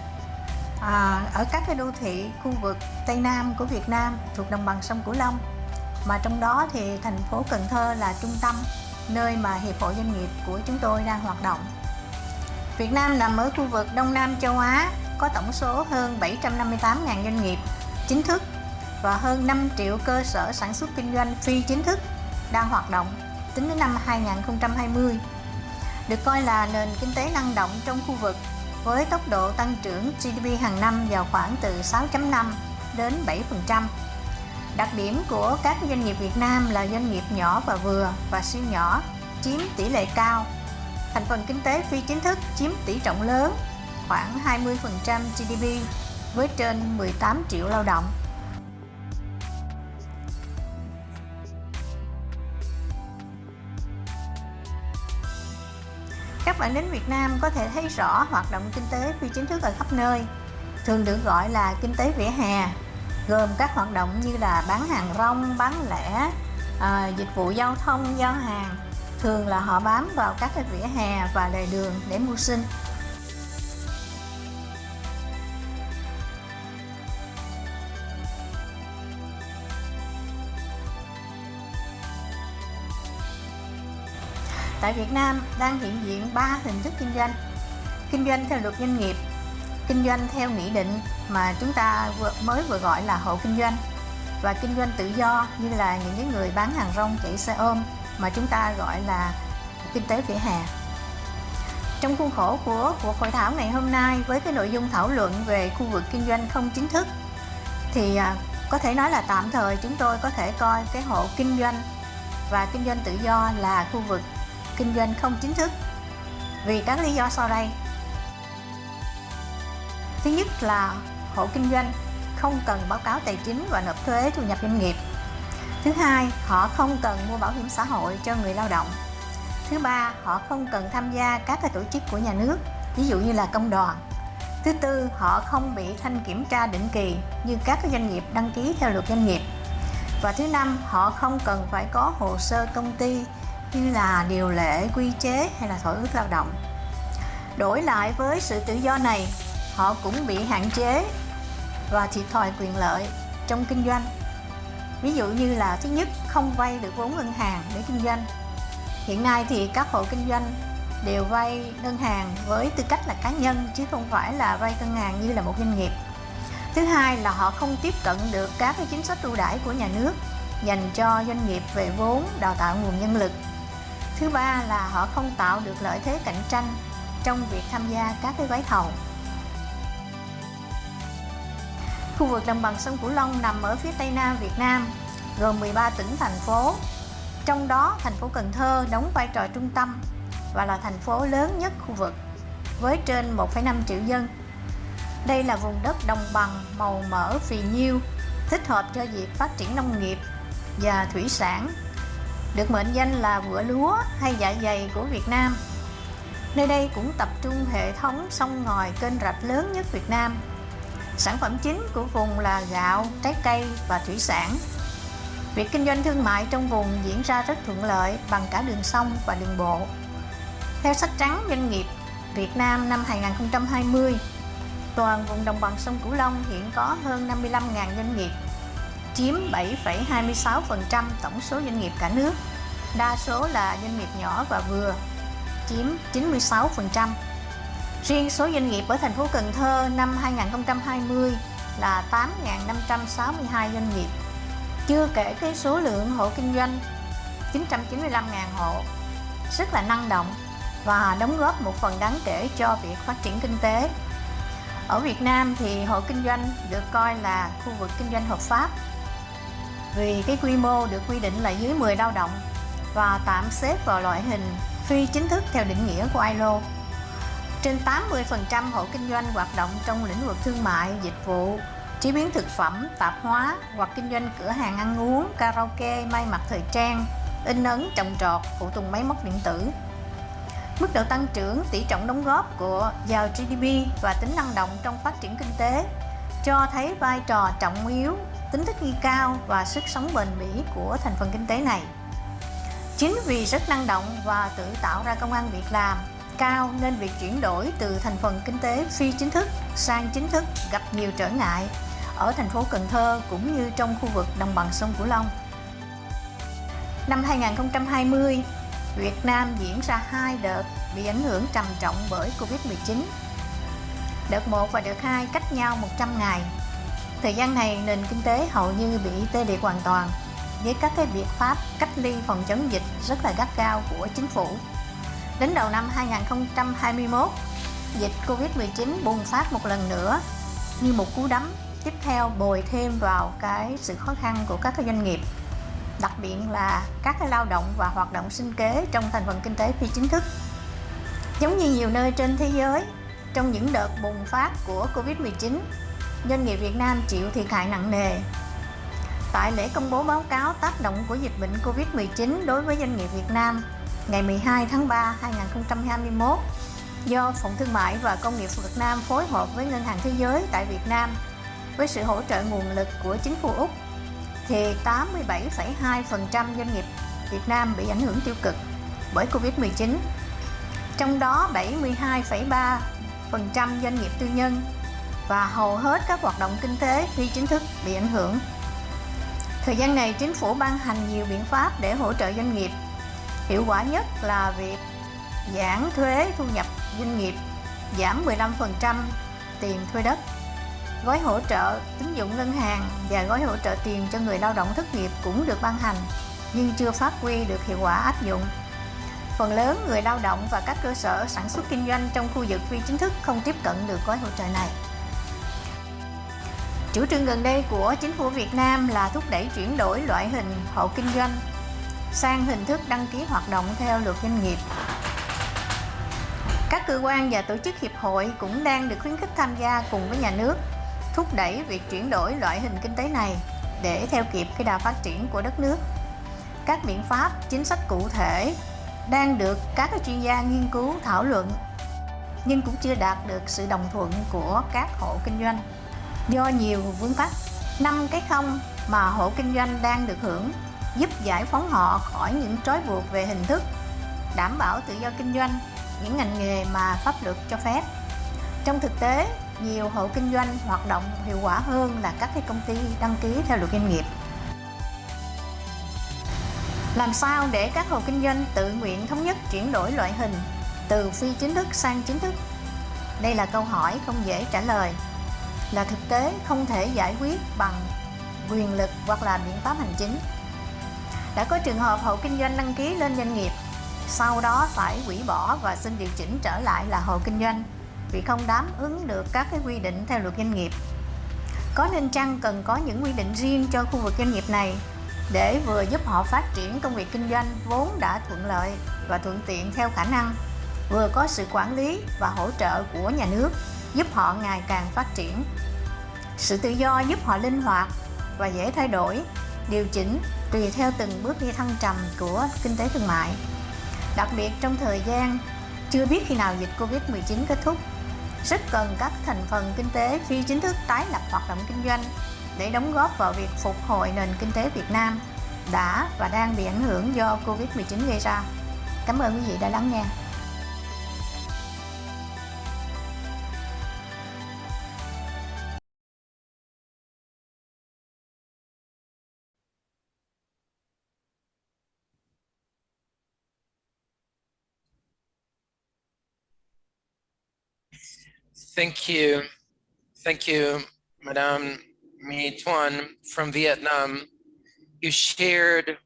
ở các cái đô thị khu vực Tây Nam của Việt Nam thuộc đồng bằng sông Cửu Long, mà trong đó thì thành phố Cần Thơ là trung tâm, nơi mà Hiệp hội Doanh nghiệp của chúng tôi đang hoạt động. Việt Nam nằm ở khu vực Đông Nam châu Á, có tổng số hơn 758.000 doanh nghiệp chính thức và hơn 5 triệu cơ sở sản xuất kinh doanh phi chính thức đang hoạt động tính đến năm 2020. Được coi là nền kinh tế năng động trong khu vực, với tốc độ tăng trưởng GDP hàng năm vào khoảng từ 6.5 đến 7%. Đặc điểm của các doanh nghiệp Việt Nam là doanh nghiệp nhỏ và vừa và siêu nhỏ, chiếm tỷ lệ cao. Thành phần kinh tế phi chính thức chiếm tỷ trọng lớn, khoảng 20% GDP, với trên 18 triệu lao động. Các bạn đến Việt Nam có thể thấy rõ hoạt động kinh tế phi chính thức ở khắp nơi, thường được gọi là kinh tế vỉa hè, gồm các hoạt động như là bán hàng rong, bán lẻ, dịch vụ giao thông, giao hàng. Thường là họ bám vào các cái vỉa hè và lề đường để mưu sinh. Tại Việt Nam đang hiện diện 3 hình thức kinh doanh. Kinh doanh theo luật doanh nghiệp, kinh doanh theo nghị định mà chúng ta mới vừa gọi là hộ kinh doanh, và kinh doanh tự do như là những cái người bán hàng rong, chạy xe ôm mà chúng ta gọi là kinh tế vỉa hè. Trong khuôn khổ của cuộc hội thảo ngày hôm nay với cái nội dung thảo luận về khu vực kinh doanh không chính thức, thì có thể nói là tạm thời chúng tôi có thể coi cái hộ kinh doanh và kinh doanh tự do là khu vực kinh doanh không chính thức, vì các lý do sau đây. Thứ nhất là hộ kinh doanh không cần báo cáo tài chính và nộp thuế thu nhập doanh nghiệp. Thứ hai, họ không cần mua bảo hiểm xã hội cho người lao động. Thứ ba, họ không cần tham gia các cái tổ chức của nhà nước, ví dụ như là công đoàn. Thứ tư, họ không bị thanh kiểm tra định kỳ như các cái doanh nghiệp đăng ký theo luật doanh nghiệp. Và thứ năm, họ không cần phải có hồ sơ công ty như là điều lệ, quy chế hay là thỏa ước lao động. Đổi lại với sự tự do này, họ cũng bị hạn chế và thiệt thòi quyền lợi trong kinh doanh. Ví dụ như là thứ nhất, không vay được vốn ngân hàng để kinh doanh. Hiện nay thì các hộ kinh doanh đều vay ngân hàng với tư cách là cá nhân chứ không phải là vay ngân hàng như là một doanh nghiệp. Thứ hai là họ không tiếp cận được các cái chính sách ưu đãi của nhà nước dành cho doanh nghiệp về vốn, đào tạo nguồn nhân lực. Thứ ba là họ không tạo được lợi thế cạnh tranh trong việc tham gia các cái gói thầu. Khu vực đồng bằng sông Cửu Long nằm ở phía tây nam Việt Nam, gồm 13 tỉnh thành phố. Trong đó, thành phố Cần Thơ đóng vai trò trung tâm và là thành phố lớn nhất khu vực với trên 1,5 triệu dân. Đây là vùng đất đồng bằng, màu mỡ, phì nhiêu, thích hợp cho việc phát triển nông nghiệp và thủy sản, được mệnh danh là vựa lúa hay dạ dày của Việt Nam. Nơi đây cũng tập trung hệ thống sông ngòi, kênh rạch lớn nhất Việt Nam. Sản phẩm chính của vùng là gạo, trái cây và thủy sản. Việc kinh doanh thương mại trong vùng diễn ra rất thuận lợi bằng cả đường sông và đường bộ. Theo sách trắng doanh nghiệp Việt Nam năm 2020, toàn vùng đồng bằng sông Cửu Long hiện có hơn 55.000 doanh nghiệp, chiếm 7,26% tổng số doanh nghiệp cả nước. Đa số là doanh nghiệp nhỏ và vừa, chiếm 96%. Riêng số doanh nghiệp ở thành phố Cần Thơ năm 2020 là 8.562 doanh nghiệp, chưa kể cái số lượng hộ kinh doanh 995.000 hộ, rất là năng động và đóng góp một phần đáng kể cho việc phát triển kinh tế. Ở Việt Nam thì hộ kinh doanh được coi là khu vực kinh doanh hợp pháp vì cái quy mô được quy định là dưới 10 lao động và tạm xếp vào loại hình phi chính thức theo định nghĩa của ILO. Trên 80% hộ kinh doanh hoạt động trong lĩnh vực thương mại, dịch vụ, chế biến thực phẩm, tạp hóa hoặc kinh doanh cửa hàng ăn uống, karaoke, may mặc thời trang, in ấn, trồng trọt, phụ tùng máy móc điện tử. Mức độ tăng trưởng, tỷ trọng đóng góp vào GDP và tính năng động trong phát triển kinh tế cho thấy vai trò trọng yếu, tính thích nghi cao và sức sống bền bỉ của thành phần kinh tế này. Chính vì rất năng động và tự tạo ra công ăn việc làm cao nên việc chuyển đổi từ thành phần kinh tế phi chính thức sang chính thức gặp nhiều trở ngại ở thành phố Cần Thơ cũng như trong khu vực đồng bằng sông Cửu Long. Năm 2020, Việt Nam diễn ra 2 đợt bị ảnh hưởng trầm trọng bởi Covid-19. Đợt 1 và đợt 2 cách nhau 100 ngày. Thời gian này nền kinh tế hầu như bị tê liệt hoàn toàn với các cái biện pháp cách ly phòng chống dịch rất là gắt gao của chính phủ. Đến đầu năm 2021, dịch Covid-19 bùng phát một lần nữa như một cú đấm, tiếp theo bồi thêm vào cái sự khó khăn của các cái doanh nghiệp, đặc biệt là các cái lao động và hoạt động sinh kế trong thành phần kinh tế phi chính thức. Giống như nhiều nơi trên thế giới, trong những đợt bùng phát của Covid-19, doanh nghiệp Việt Nam chịu thiệt hại nặng nề. Tại lễ công bố báo cáo tác động của dịch bệnh Covid-19 đối với doanh nghiệp Việt Nam ngày 12 tháng 3 2021 do Phòng Thương mại và Công nghiệp Việt Nam phối hợp với Ngân hàng Thế giới tại Việt Nam với sự hỗ trợ nguồn lực của chính phủ Úc, thì 87,2% doanh nghiệp Việt Nam bị ảnh hưởng tiêu cực bởi Covid-19. Trong đó 72,3% doanh nghiệp tư nhân và hầu hết các hoạt động kinh tế phi chính thức bị ảnh hưởng. Thời gian này, chính phủ ban hành nhiều biện pháp để hỗ trợ doanh nghiệp. Hiệu quả nhất là việc giảm thuế thu nhập doanh nghiệp, giảm 15% tiền thuê đất. Gói hỗ trợ tín dụng ngân hàng và gói hỗ trợ tiền cho người lao động thất nghiệp cũng được ban hành, nhưng chưa phát huy được hiệu quả áp dụng. Phần lớn người lao động và các cơ sở sản xuất kinh doanh trong khu vực phi chính thức không tiếp cận được gói hỗ trợ này. Chủ trương gần đây của chính phủ Việt Nam là thúc đẩy chuyển đổi loại hình hộ kinh doanh sang hình thức đăng ký hoạt động theo luật doanh nghiệp. Các cơ quan và tổ chức hiệp hội cũng đang được khuyến khích tham gia cùng với nhà nước, thúc đẩy việc chuyển đổi loại hình kinh tế này để theo kịp cái đà phát triển của đất nước. Các biện pháp, chính sách cụ thể đang được các chuyên gia nghiên cứu thảo luận, nhưng cũng chưa đạt được sự đồng thuận của các hộ kinh doanh do nhiều vướng mắc. 5 cái không mà hộ kinh doanh đang được hưởng giúp giải phóng họ khỏi những trói buộc về hình thức, đảm bảo tự do kinh doanh, những ngành nghề mà pháp luật cho phép. Trong thực tế, nhiều hộ kinh doanh hoạt động hiệu quả hơn là các cái công ty đăng ký theo luật doanh nghiệp. Làm sao để các hộ kinh doanh tự nguyện thống nhất chuyển đổi loại hình từ phi chính thức sang chính thức? Đây là câu hỏi không dễ trả lời, là thực tế không thể giải quyết bằng quyền lực hoặc là biện pháp hành chính. Đã có trường hợp hộ kinh doanh đăng ký lên doanh nghiệp, sau đó phải hủy bỏ và xin điều chỉnh trở lại là hộ kinh doanh vì không đáp ứng được các cái quy định theo luật doanh nghiệp. Có nên chăng cần có những quy định riêng cho khu vực doanh nghiệp này để vừa giúp họ phát triển công việc kinh doanh vốn đã thuận lợi và thuận tiện theo khả năng, vừa có sự quản lý và hỗ trợ của nhà nước giúp họ ngày càng phát triển. Sự tự do giúp họ linh hoạt và dễ thay đổi, điều chỉnh tùy theo từng bước đi thăng trầm của kinh tế thương mại. Đặc biệt trong thời gian chưa biết khi nào dịch Covid-19 kết thúc, rất cần các thành phần kinh tế phi chính thức tái lập hoạt động kinh doanh để đóng góp vào việc phục hồi nền kinh tế Việt Nam đã và đang bị ảnh hưởng do Covid-19 gây ra. Cảm ơn quý vị đã lắng nghe. Thank you, Madame My Thuan from Vietnam. You shared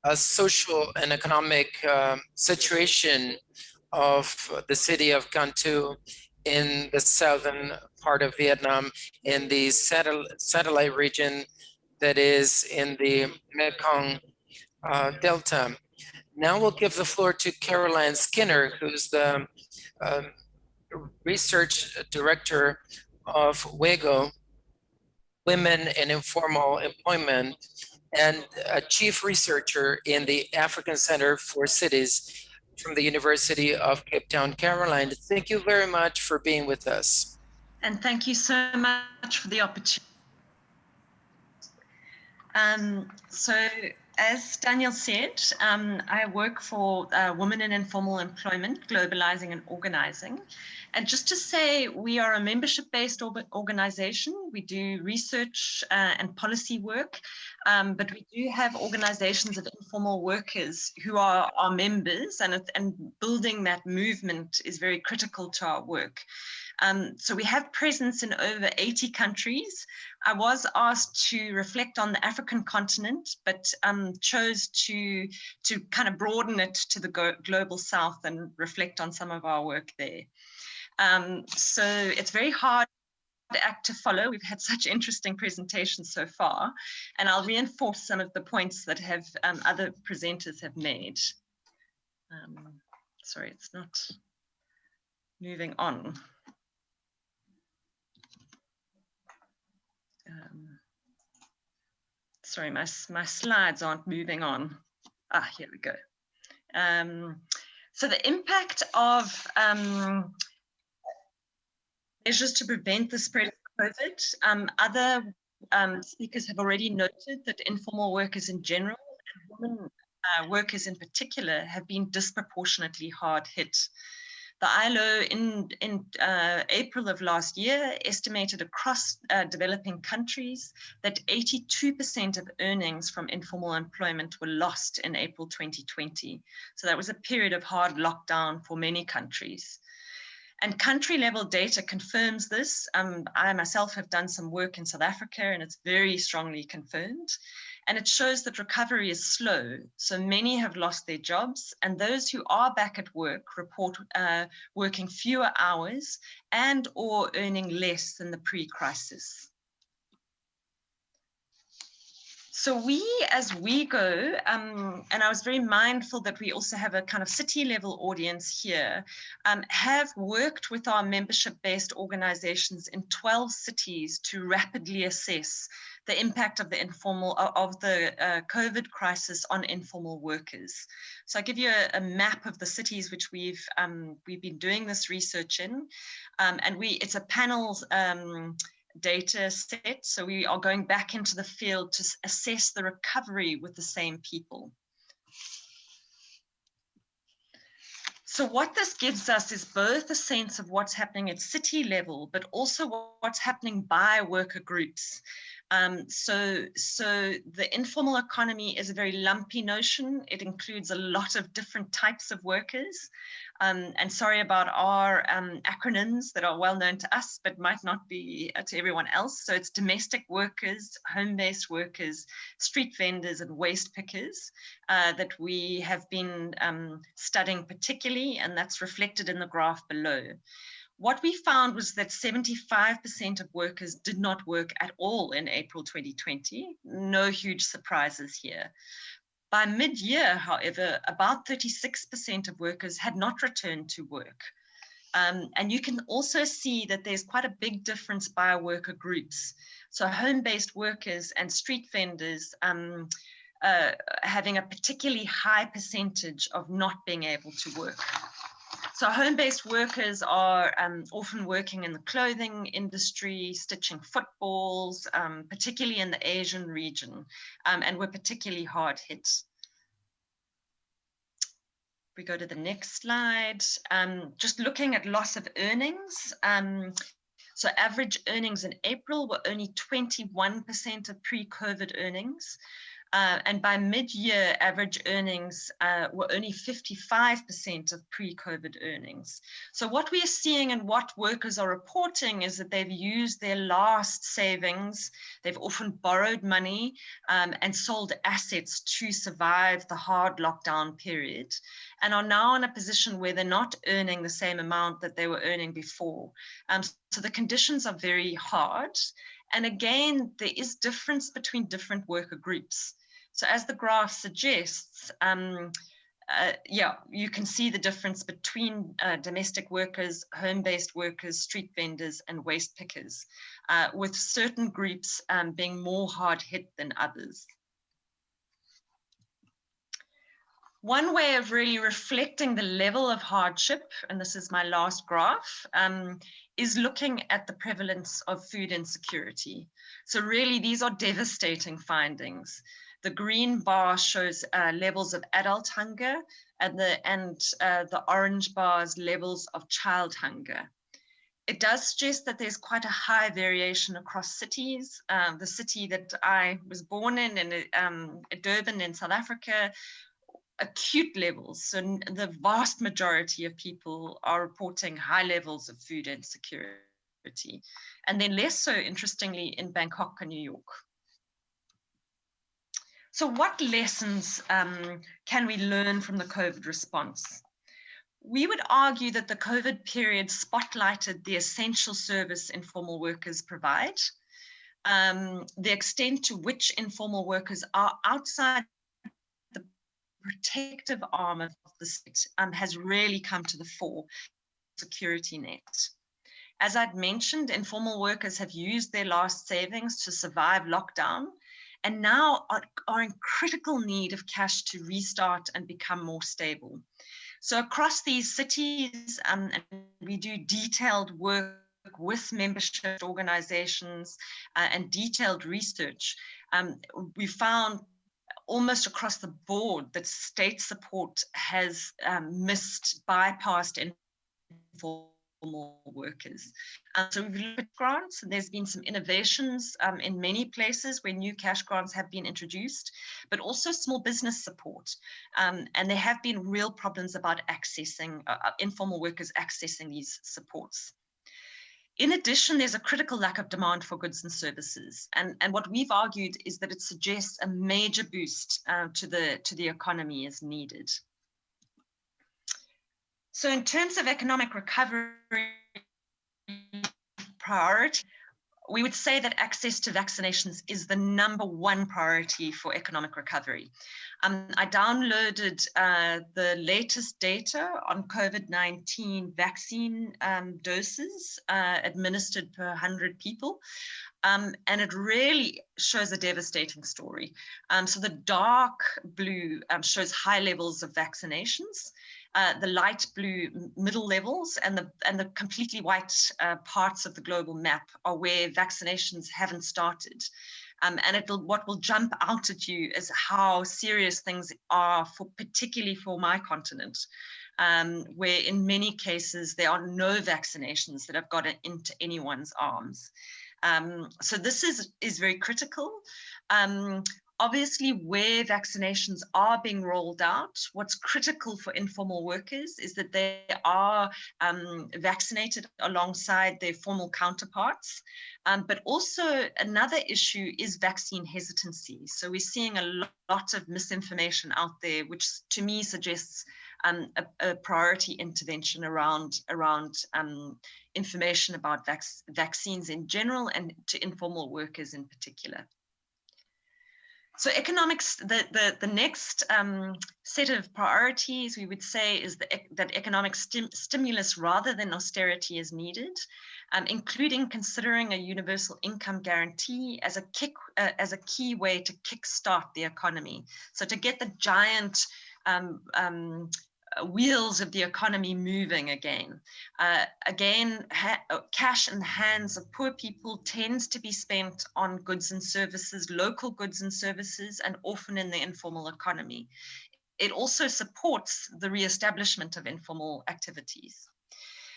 a social and economic situation of the city of Can Tho in the southern part of Vietnam, in the satellite region that is in the Mekong Delta. Now we'll give the floor to Caroline Skinner, who's the research director of WEGO, Women in Informal Employment, and a chief researcher in the African Center for Cities from the University of Cape Town, Caroline. Thank you very much for being with us. And thank you so much for the opportunity. So as Daniel said, I work for Women in Informal Employment, Globalizing and Organizing. And just to say, we are a membership-based organization. We do research and policy work, but we do have organizations of informal workers who are our members, and building that movement is very critical to our work. So we have presence in over 80 countries. I was asked to reflect on the African continent, but chose to kind of broaden it to the global south and reflect on some of our work there. So it's very hard act to follow. We've had such interesting presentations so far, and I'll reinforce some of the points that have other presenters have made. Sorry, it's not moving on. Sorry, my slides aren't moving on. Ah, here we go. So the impact of measures to prevent the spread of COVID. Other speakers have already noted that informal workers in general and women workers in particular have been disproportionately hard hit. The ILO in April of last year estimated across developing countries that 82% of earnings from informal employment were lost in April 2020. So that was a period of hard lockdown for many countries. And country level data confirms this. I myself have done some work in South Africa, and it's very strongly confirmed. And it shows that recovery is slow. So many have lost their jobs, and those who are back at work report working fewer hours and or earning less than the pre-crisis. So we, as WeGo, and I was very mindful that we also have a kind of city level audience here, have worked with our membership-based organizations in 12 cities to rapidly assess the impact of the COVID crisis on informal workers. So I'll give you a map of the cities which we've been doing this research in, and it's a panel data set. So we are going back into the field to assess the recovery with the same people. So what this gives us is both a sense of what's happening at city level, but also what's happening by worker groups. So the informal economy is a very lumpy notion. It includes a lot of different types of workers. And sorry about our acronyms that are well known to us, but might not be to everyone else. So it's domestic workers, home-based workers, street vendors, and waste pickers that we have been studying particularly, and that's reflected in the graph below. What we found was that 75% of workers did not work at all in April 2020. No huge surprises here. By mid-year, however, about 36% of workers had not returned to work. And you can also see that there's quite a big difference by worker groups. So home-based workers and street vendors having a particularly high percentage of not being able to work. So home-based workers are often working in the clothing industry, stitching footballs, particularly in the Asian region, and were particularly hard hit. We go to the next slide. Just looking at loss of earnings. So average earnings in April were only 21% of pre-COVID earnings. And by mid-year, average earnings were only 55% of pre-COVID earnings. So what we are seeing and what workers are reporting is that they've used their last savings, they've often borrowed money and sold assets to survive the hard lockdown period, and are now in a position where they're not earning the same amount that they were earning before. So the conditions are very hard. And again, there is difference between different worker groups. So as the graph suggests, you can see the difference between domestic workers, home-based workers, street vendors, and waste pickers, with certain groups being more hard hit than others. One way of really reflecting the level of hardship, and this is my last graph, is looking at the prevalence of food insecurity. So really, these are devastating findings. The green bar shows levels of adult hunger, and the orange bars levels of child hunger. It does suggest that there's quite a high variation across cities. The city that I was born in Durban in South Africa, acute levels. So the vast majority of people are reporting high levels of food insecurity. And then less so, interestingly, in Bangkok and New York. So what lessons can we learn from the COVID response? We would argue that the COVID period spotlighted the essential service informal workers provide, the extent to which informal workers are outside the protective arm of the state has really come to the fore. Security net. As I'd mentioned, informal workers have used their last savings to survive lockdown, and now are in critical need of cash to restart and become more stable. So across these cities, and we do detailed work with membership organizations and detailed research, we found almost across the board that state support has bypassed informal workers. So we've looked at grants, and there's been some innovations in many places where new cash grants have been introduced, but also small business support. And there have been real problems about accessing, informal workers accessing these supports. In addition, there's a critical lack of demand for goods and services. And what we've argued is that it suggests a major boost to the economy is needed. So in terms of economic recovery priority, we would say that access to vaccinations is the #1 priority for economic recovery. I downloaded the latest data on COVID-19 vaccine doses administered per 100 people, and it really shows a devastating story. So the dark blue shows high levels of vaccinations. The light blue middle levels and the completely white parts of the global map are where vaccinations haven't started. And what will jump out at you is how serious things are, particularly for my continent, where in many cases there are no vaccinations that have gotten into anyone's arms. So this is very critical. Obviously, where vaccinations are being rolled out, what's critical for informal workers is that they are vaccinated alongside their formal counterparts. But also another issue is vaccine hesitancy. So we're seeing a lot of misinformation out there, which to me suggests a priority intervention around information about vaccines in general and to informal workers in particular. So economics, the next set of priorities we would say is that economic stimulus rather than austerity is needed, including considering a universal income guarantee as a key way to kickstart the economy. So to get the giant wheels of the economy moving again. Cash in the hands of poor people tends to be spent on goods and services, local goods and services, and often in the informal economy. It also supports the reestablishment of informal activities.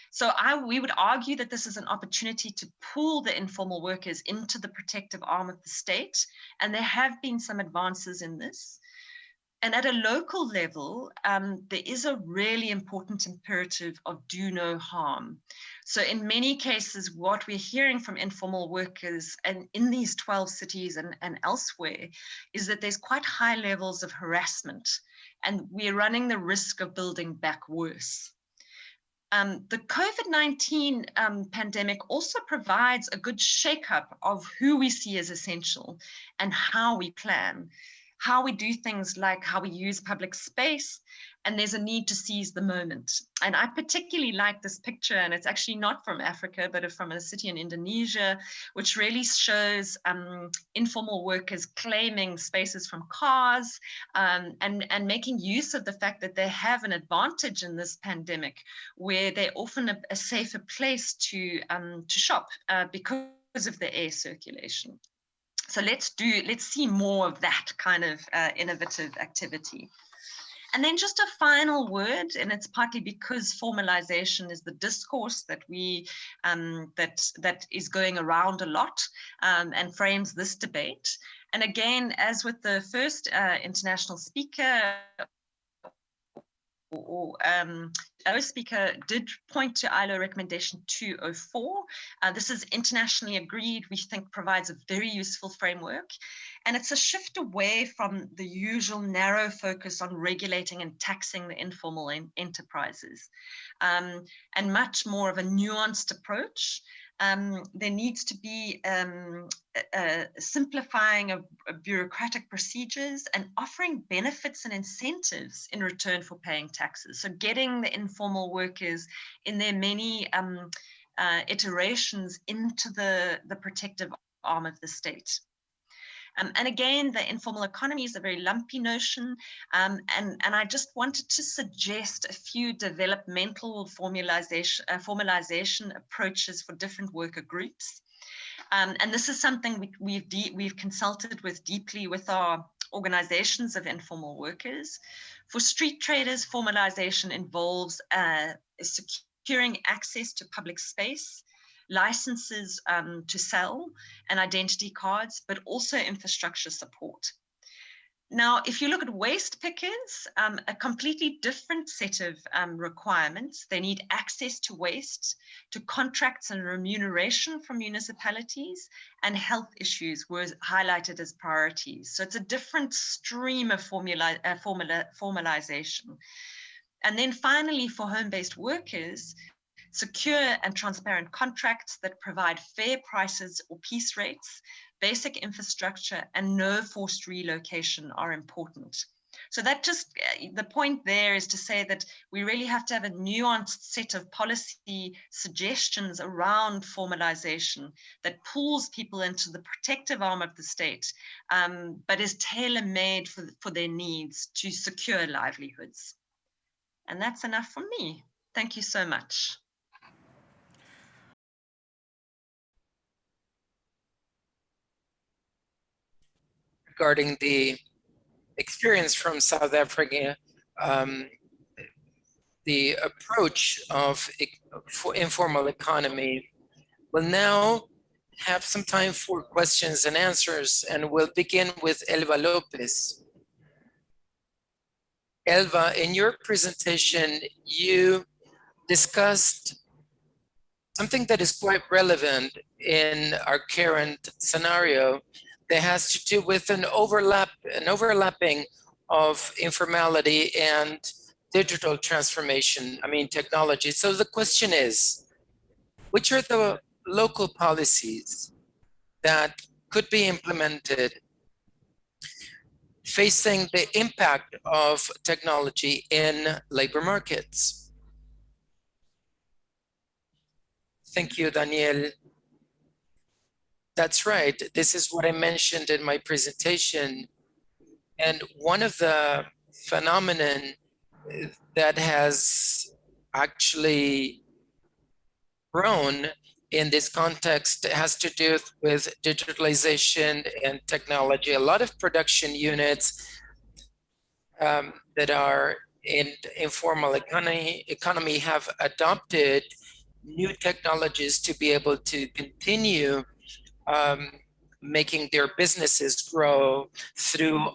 So we would argue that this is an opportunity to pull the informal workers into the protective arm of the state, and there have been some advances in this. And at a local level, there is a really important imperative of do no harm. So in many cases, what we're hearing from informal workers and in these 12 cities and elsewhere is that there's quite high levels of harassment, and we're running the risk of building back worse. The COVID-19 pandemic also provides a good shakeup of who we see as essential and how we plan, how we do things like how we use public space, and there's a need to seize the moment. And I particularly like this picture, and it's actually not from Africa, but from a city in Indonesia, which really shows informal workers claiming spaces from cars and making use of the fact that they have an advantage in this pandemic, where they're often a safer place to shop because of the air circulation. So let's see more of that kind of innovative activity. And then just a final word, and it's partly because formalization is the discourse that that is going around a lot and frames this debate. And again, as with the first international speaker, our speaker did point to ILO recommendation 204. This is internationally agreed, we think provides a very useful framework. And it's a shift away from the usual narrow focus on regulating and taxing the informal enterprises, and much more of a nuanced approach. There needs to be simplifying of bureaucratic procedures and offering benefits and incentives in return for paying taxes. So getting the informal workers in their many iterations into the protective arm of the state. And again, the informal economy is a very lumpy notion, and I just wanted to suggest a few developmental formalization approaches for different worker groups. And this is something we've consulted with deeply with our organizations of informal workers. For street traders, formalization involves securing access to public space, licenses to sell, and identity cards, but also infrastructure support. Now, if you look at waste pickers, a completely different set of requirements. They need access to waste, to contracts and remuneration from municipalities, and health issues were highlighted as priorities. So it's a different stream of formalization. And then finally, for home-based workers, secure and transparent contracts that provide fair prices or piece rates, basic infrastructure, and no forced relocation are important. So that just, the point there is to say that we really have to have a nuanced set of policy suggestions around formalization that pulls people into the protective arm of the state, but is tailor-made for their needs to secure livelihoods. And that's enough from me. Thank you so much. Regarding the experience from South Africa, the approach of informal economy will now have some time for questions and answers, and we'll begin with Elva Lopez. Elva, in your presentation, you discussed something that is quite relevant in our current scenario that has to do with an overlapping of informality and digital transformation, technology. So the question is, which are the local policies that could be implemented facing the impact of technology in labor markets? Thank you, Daniel. That's right. This is what I mentioned in my presentation. And one of the phenomenon that has actually grown in this context has to do with digitalization and technology. A lot of production units that are in informal economy have adopted new technologies to be able to continue making their businesses grow through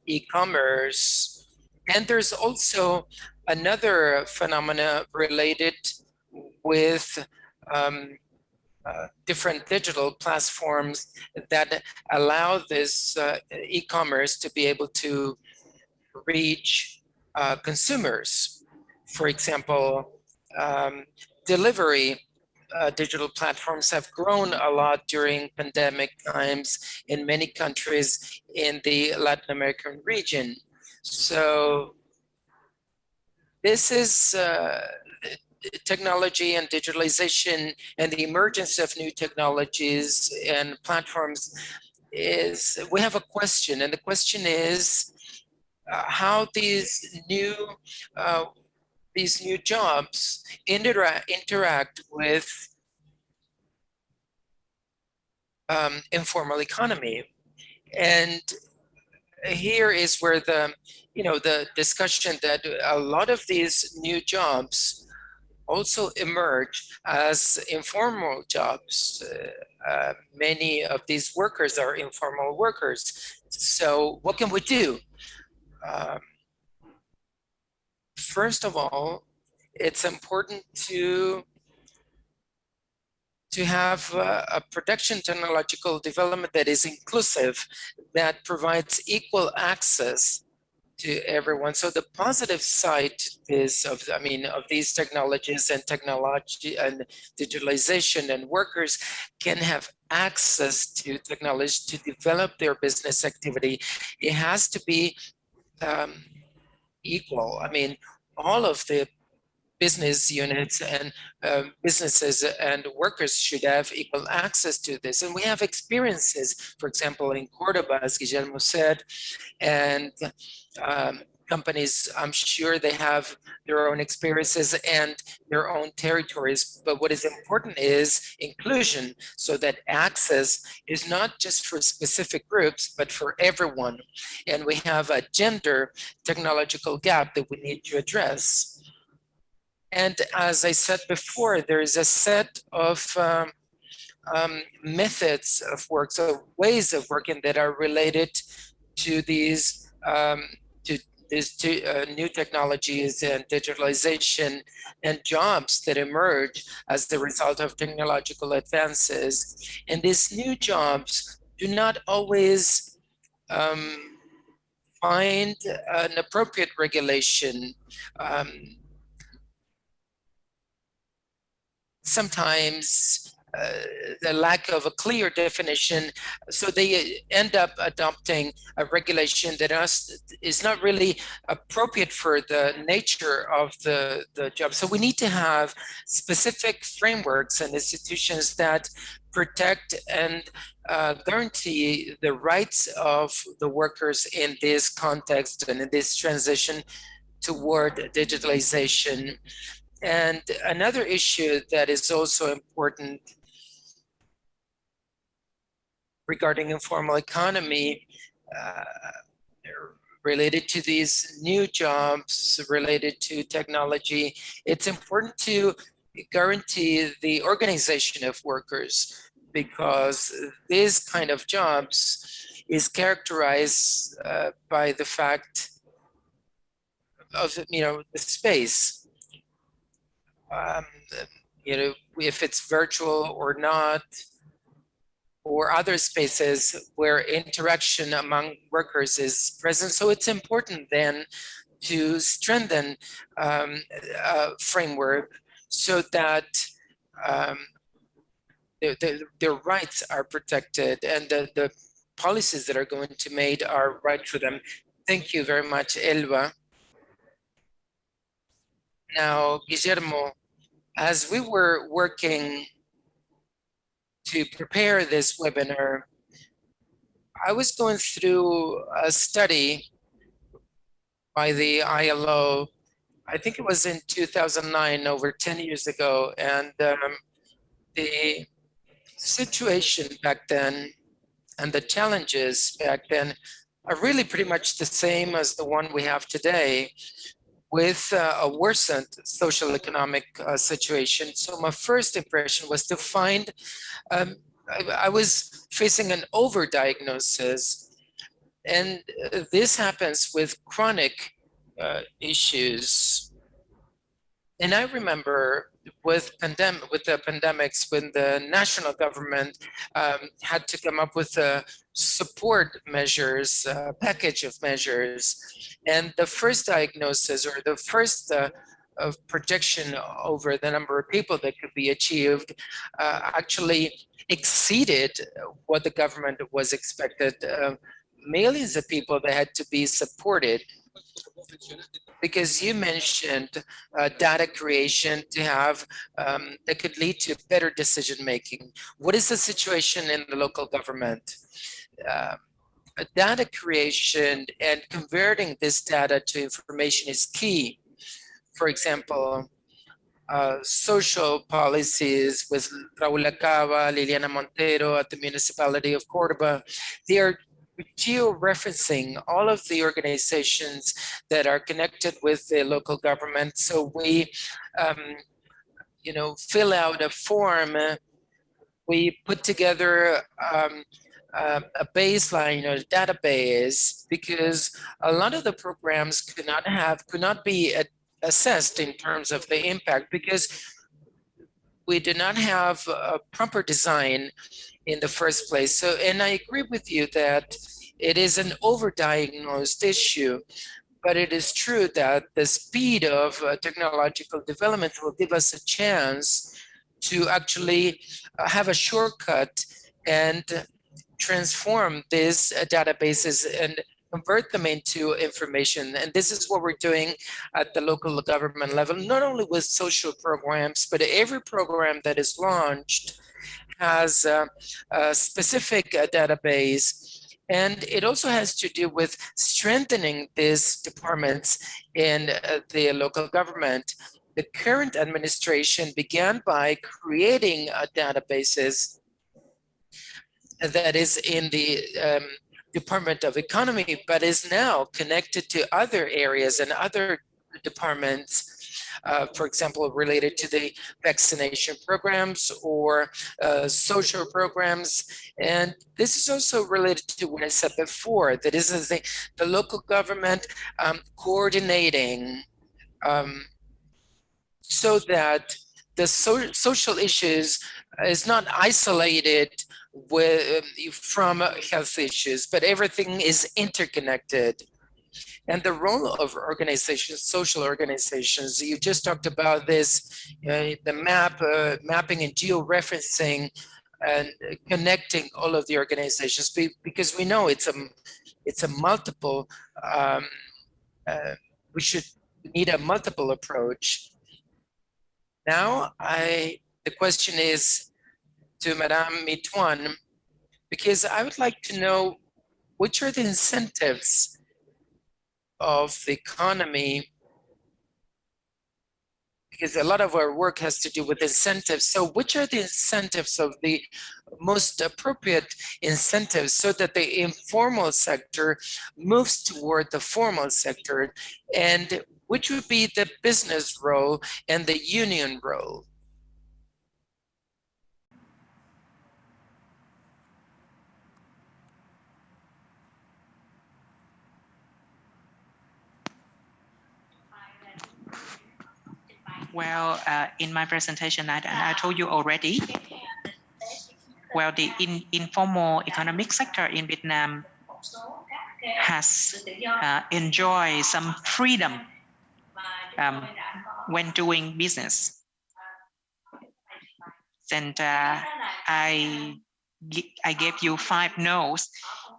e-commerce. And there's also another phenomena related with different digital platforms that allow this e-commerce to be able to reach consumers. For example, delivery digital platforms have grown a lot during pandemic times in many countries in the Latin American region. So this is technology and digitalization and the emergence of new technologies and platforms is, we have a question, and the question is how these new jobs interact with informal economy. And here is where the discussion that a lot of these new jobs also emerge as informal jobs. Many of these workers are informal workers. So what can we do? First of all, it's important to have a production technological development that is inclusive, that provides equal access to everyone. So the positive side is of these technologies and technology and digitalization, and workers can have access to technology to develop their business activity. It has to be equal. All of the business units and businesses and workers should have equal access to this. And we have experiences, for example, in Cordoba, as Guillermo said, and companies, I'm sure they have their own experiences and their own territories. But what is important is inclusion, so that access is not just for specific groups, but for everyone. And we have a gender technological gap that we need to address. And as I said before, there is a set of methods of work, so ways of working that are related to these new technologies and digitalization and jobs that emerge as the result of technological advances. And these new jobs do not always find an appropriate regulation. Sometimes the lack of a clear definition, so they end up adopting a regulation that is not really appropriate for the nature of the job. So we need to have specific frameworks and institutions that protect and guarantee the rights of the workers in this context and in this transition toward digitalization. And another issue that is also important regarding informal economy, related to these new jobs, related to technology, it's important to guarantee the organization of workers. because this kind of jobs is characterized by the fact of, the space. If it's virtual or not, or other spaces where interaction among workers is present. So it's important then to strengthen a framework so that their rights are protected and the policies that are going to be made are right for them. Thank you very much, Elba. Now, Guillermo, as we were working to prepare this webinar, I was going through a study by the ILO. I think it was in 2009, over 10 years ago. And the situation back then and the challenges back then are really pretty much the same as the one we have today, with a worsened social economic situation. So my first impression was to find, I was facing an overdiagnosis, and this happens with chronic issues. And I remember with the pandemics, when the national government had to come up with support measures, package of measures, and the first diagnosis or the first of projection over the number of people that could be achieved actually exceeded what the government was expected. Millions of people that had to be supported, because you mentioned data creation to have that could lead to better decision making. What is the situation in the local government? Data creation and converting this data to information is key. For example, social policies with Raúl Acaba, Liliana Montero at the municipality of Córdoba, they are geo-referencing all of the organizations that are connected with the local government. So we, fill out a form. We put together a baseline or database, because a lot of the programs could not be assessed in terms of the impact, because we did not have a proper design in the first place. So, and I agree with you that it is an overdiagnosed issue, but it is true that the speed of technological development will give us a chance to actually have a shortcut and transform these databases and convert them into information. And this is what we're doing at the local government level, not only with social programs, but every program that is launched has a specific database. And it also has to do with strengthening these departments in the local government. The current administration began by creating databases that is in the Department of Economy, but is now connected to other areas and other departments, for example, related to the vaccination programs or social programs. And this is also related to what I said before, that this is the local government coordinating so that the social issues is not isolated from health issues, but everything is interconnected. And the role of organizations, social organizations, you just talked about this, the mapping and geo-referencing and connecting all of the organizations, because we know it's a multiple, we should need a multiple approach. Now, the question is to Madame Mituan, because I would like to know which are the incentives of the economy, because a lot of our work has to do with incentives. So which are the incentives of the most appropriate incentives so that the informal sector moves toward the formal sector, and which would be the business role and the union role? Well, in my presentation, I told you already. Well, the informal economic sector in Vietnam has enjoyed some freedom when doing business. And I gave you 5 no's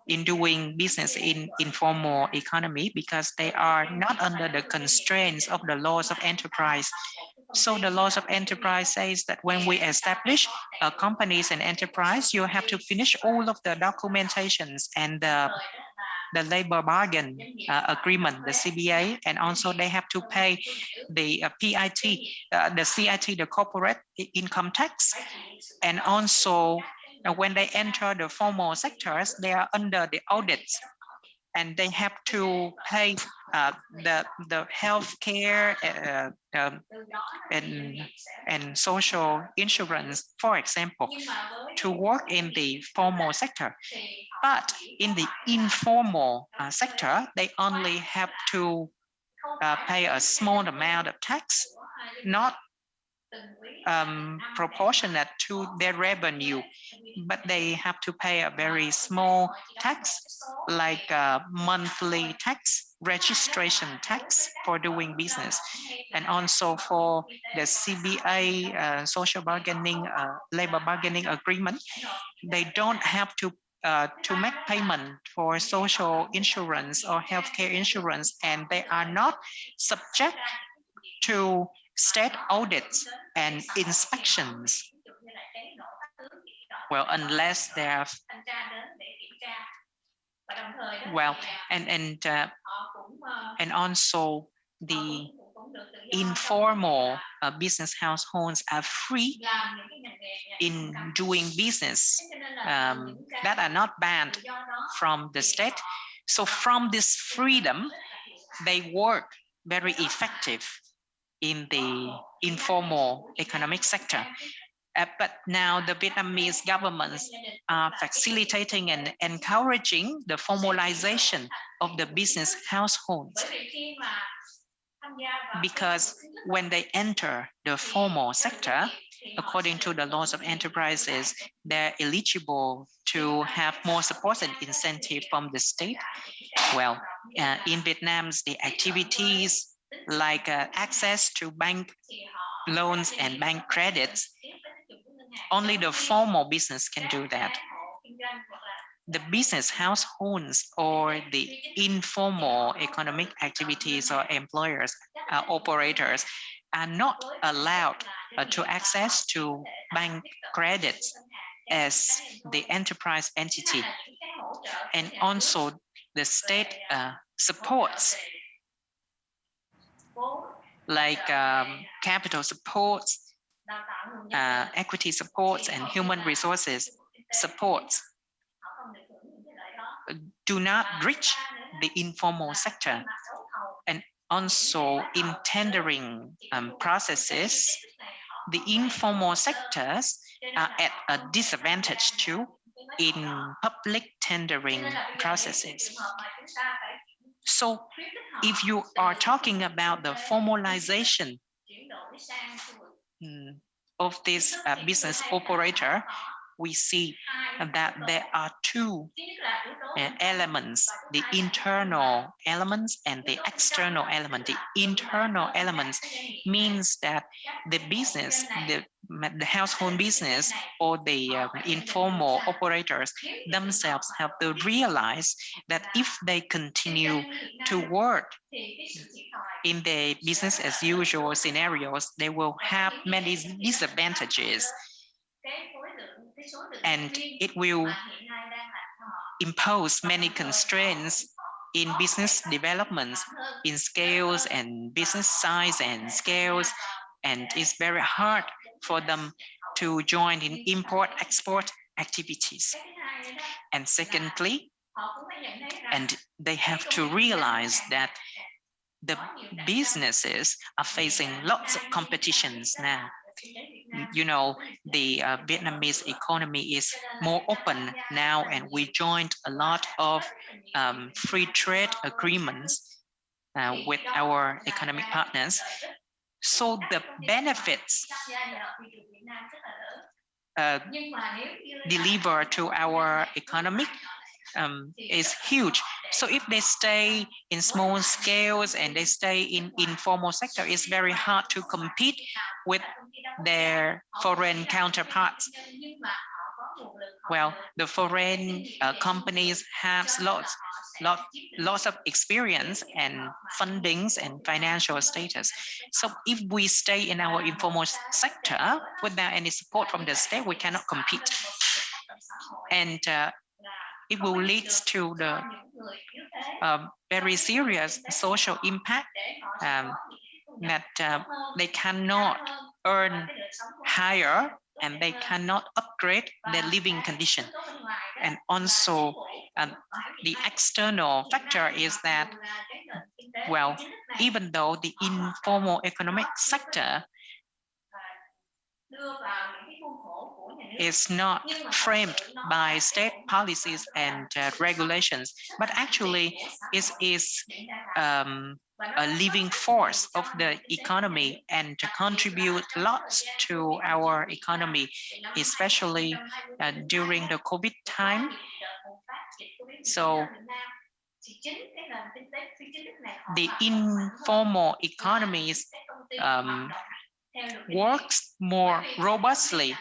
in doing business in informal economy because they are not under the constraints of the laws of enterprise. So the laws of enterprise says that when we establish companies and enterprise, you have to finish all of the documentations and the labor bargain agreement, the CBA, and also they have to pay the PIT, the CIT, the corporate income tax, and also when they enter the formal sectors, they are under the audits, and they have to pay the health care and social insurance, for example, to work in the formal sector. But in the informal sector, they only have to pay a small amount of tax, not proportionate to their revenue, but they have to pay a very small tax, like monthly tax, registration tax for doing business, and also for the CBA, social bargaining, labor bargaining agreement, they don't have to make payment for social insurance or healthcare insurance, and they are not subject to state audits and inspections. Well, unless they have, well, and also the informal business households are free in doing business that are not banned from the state. So from this freedom, they work very effective in the informal economic sector. But now the Vietnamese governments are facilitating and encouraging the formalization of the business households, because when they enter the formal sector, according to the laws of enterprises, they're eligible to have more support and incentive from the state. Well, in Vietnam, the activities like access to bank loans and bank credits, only the formal business can do that. The business households or the informal economic activities or employers, operators are not allowed to access to bank credits as the enterprise entity. And also the state supports like capital supports, equity supports, and human resources supports do not reach the informal sector. And also in tendering processes, the informal sectors are at a disadvantage too in public tendering processes. So if you are talking about the formalization of this business operator, we see that there are 2 elements, the internal elements and the external element. The internal elements means that the business, the household business or the informal operators themselves have to realize that if they continue to work in the business as usual scenarios, they will have many disadvantages, and it will impose many constraints in business development, in scales and business size and scales, and it's very hard for them to join in import-export activities. And secondly, and they have to realize that the businesses are facing lots of competitions now. You know, the Vietnamese economy is more open now, and we joined a lot of free trade agreements with our economic partners. So the benefits delivered to our economy is huge. So if they stay in small scales and they stay in informal sector, it's very hard to compete with their foreign counterparts. Well, the foreign companies have lots of experience and fundings and financial status. So if we stay in our informal sector without any support from the state, we cannot compete. And it will lead to the very serious social impact that they cannot earn higher and they cannot upgrade their living condition. And also the external factor is that, well, even though the informal economic sector is not framed by state policies and regulations, but actually it is a living force of the economy and to contribute lots to our economy, especially during the COVID time. So the informal economies works more robustly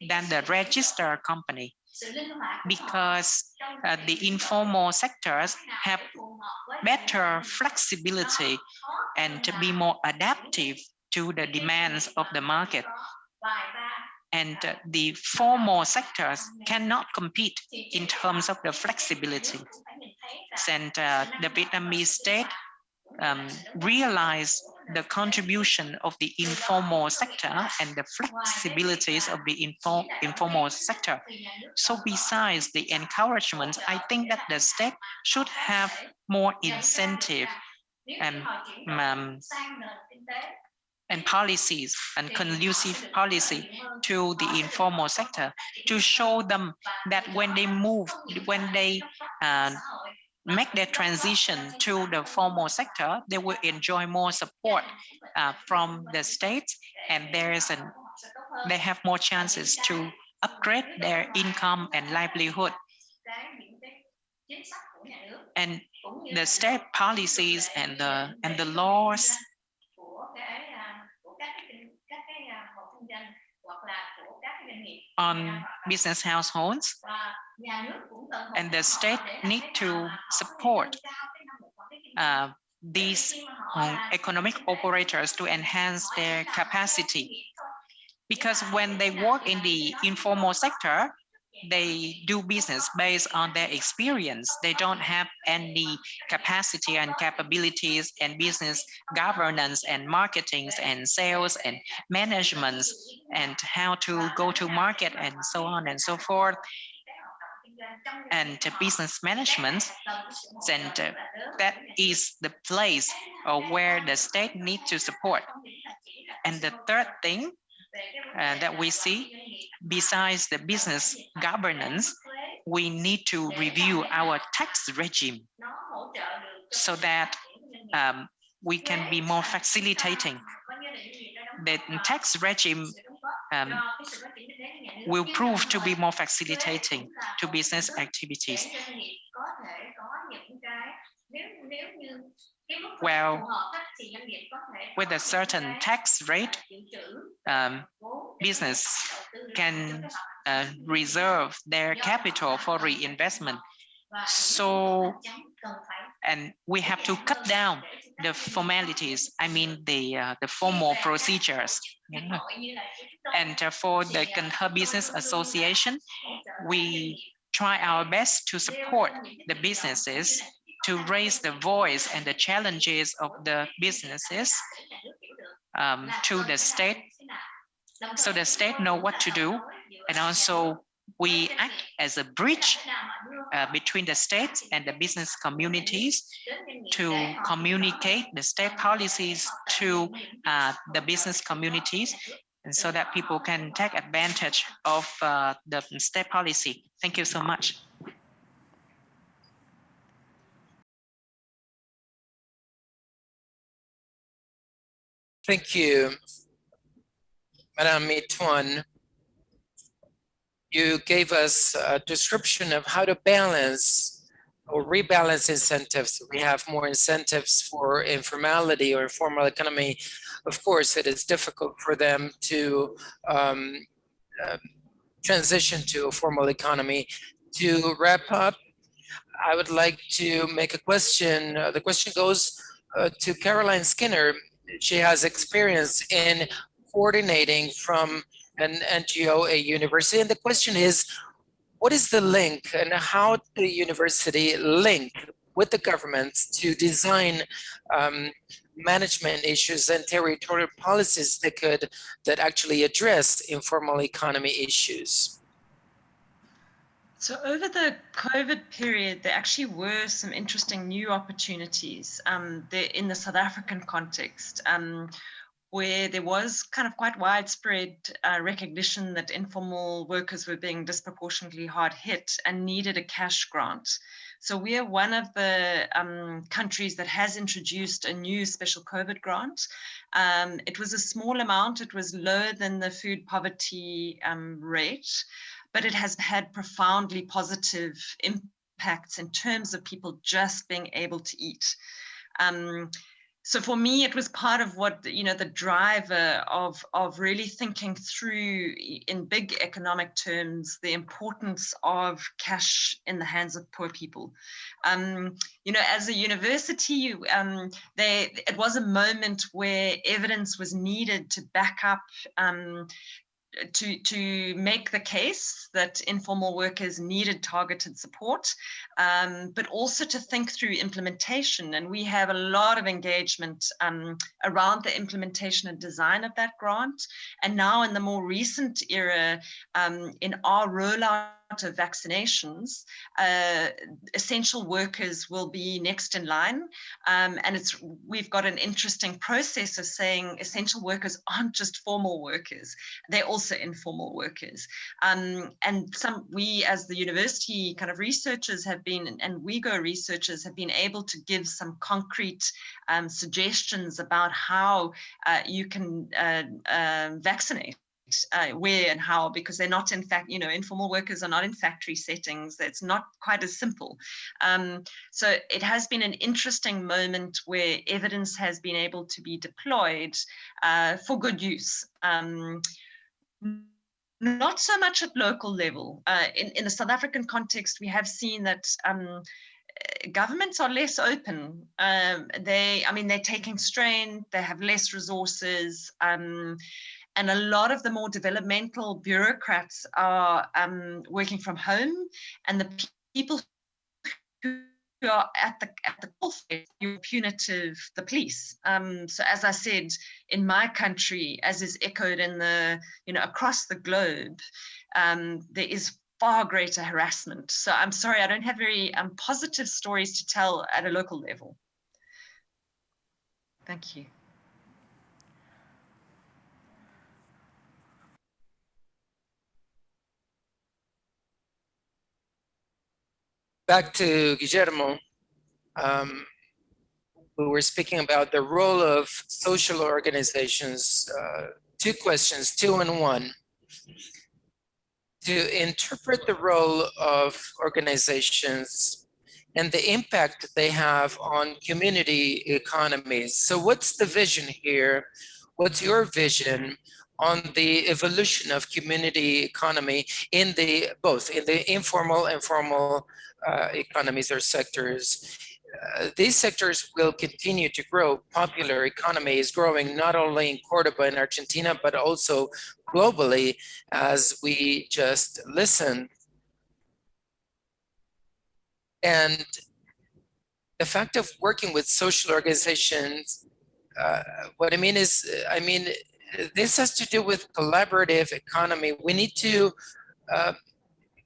than the registered company because the informal sectors have better flexibility and to be more adaptive to the demands of the market. And the formal sectors cannot compete in terms of the flexibility. And the Vietnamese state realize the contribution of the informal sector and the flexibilities of the informal sector. So besides the encouragement, I think that the state should have more incentive and policies and conducive policy to the informal sector to show them that when they make their transition to the formal sector, they will enjoy more support from the state, and they have more chances to upgrade their income and livelihood. And the state policies and the laws on business households, and the state need to support these economic operators to enhance their capacity. Because when they work in the informal sector, they do business based on their experience. They don't have any capacity and capabilities and business governance and marketing and sales and management and how to go to market and so on and so forth, and business management. And that is the place where the state needs to support. And the third thing that we see, besides the business governance, we need to review our tax regime so that we can be more facilitating. The tax regime will prove to be more facilitating to business activities. Well, with a certain tax rate, business can reserve their capital for reinvestment. So, and we have to cut down the formalities, I mean the formal procedures. And for the Cần Thơ Business Association, we try our best to support the businesses to raise the voice and the challenges of the businesses to the state, so the state know what to do. And also we act as a bridge between the states and the business communities to communicate the state policies to the business communities, and so that people can take advantage of the state policy. Thank you so much. Thank you, Madame Mituan. You gave us a description of how to balance or rebalance incentives. We have more incentives for informality or informal economy. Of course, it is difficult for them to transition to a formal economy. To wrap up, I would like to make a question. The question goes to Caroline Skinner. She has experience in coordinating from an NGO, a university. And the question is, what is the link and how the university link with the government to design management issues and territorial policies that actually address informal economy issues? So over the COVID period, there actually were some interesting new opportunities in the South African context, where there was kind of quite widespread recognition that informal workers were being disproportionately hard hit and needed a cash grant. So we are one of the countries that has introduced a new special COVID grant. It was a small amount, it was lower than the food poverty rate, but it has had profoundly positive impacts in terms of people just being able to eat. So for me, it was part of what, the driver of really thinking through in big economic terms, the importance of cash in the hands of poor people. As a university, it was a moment where evidence was needed to back up to make the case that informal workers needed targeted support, but also to think through implementation. And we have a lot of engagement around the implementation and design of that grant. And now in the more recent era, in our rollout of vaccinations, essential workers will be next in line. And we've got an interesting process of saying essential workers aren't just formal workers, they're also informal workers. And we as the university kind of researchers have been, and WeGo researchers have been able to give some concrete suggestions about how you can vaccinate. Where and how, because they're not in fact, informal workers are not in factory settings. It's not quite as simple. So it has been an interesting moment where evidence has been able to be deployed for good use. Not so much at local level. In the South African context, we have seen that governments are less open. They're taking strain, they have less resources, and a lot of the more developmental bureaucrats are working from home, and the people who are at the coalface, you're punitive, the police. So as I said, in my country, as is echoed in across the globe, there is far greater harassment. So I'm sorry, I don't have very positive stories to tell at a local level. Thank you. Back to Guillermo. We were speaking about the role of social organizations. Two questions, 2 in 1. To interpret the role of organizations and the impact they have on community economies. So what's the vision here? What's your vision on the evolution of community economy in both in the informal and formal economies or sectors? These sectors will continue to grow. Popular economy is growing not only in Cordoba in Argentina, but also globally, as we just listened. And the fact of working with social organizations, what I mean is, this has to do with collaborative economy. We need to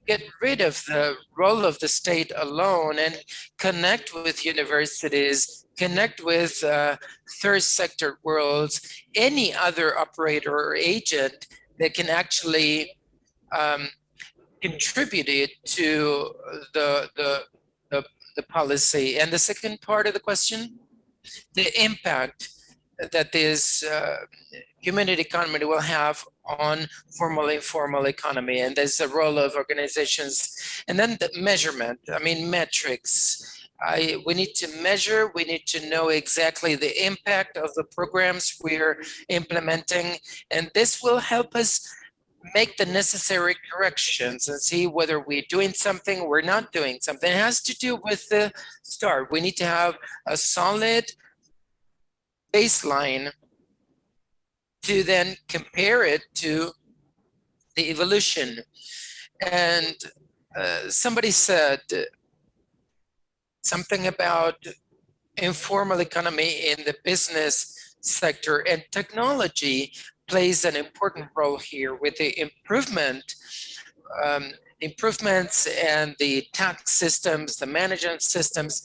get rid of the role of the state alone and connect with universities, connect with third sector worlds, any other operator or agent that can actually contribute to the policy. And the second part of the question, the impact that this community economy will have on formal informal economy, and there's the role of organizations. And then the measurement, I mean metrics. We need to measure, we need to know exactly the impact of the programs we're implementing, and this will help us make the necessary corrections and see whether we're doing something or we're not doing something. It has to do with the start. We need to have a solid baseline to then compare it to the evolution. And somebody said something about informal economy in the business sector, and technology plays an important role here with the improvements and the tax systems, the management systems.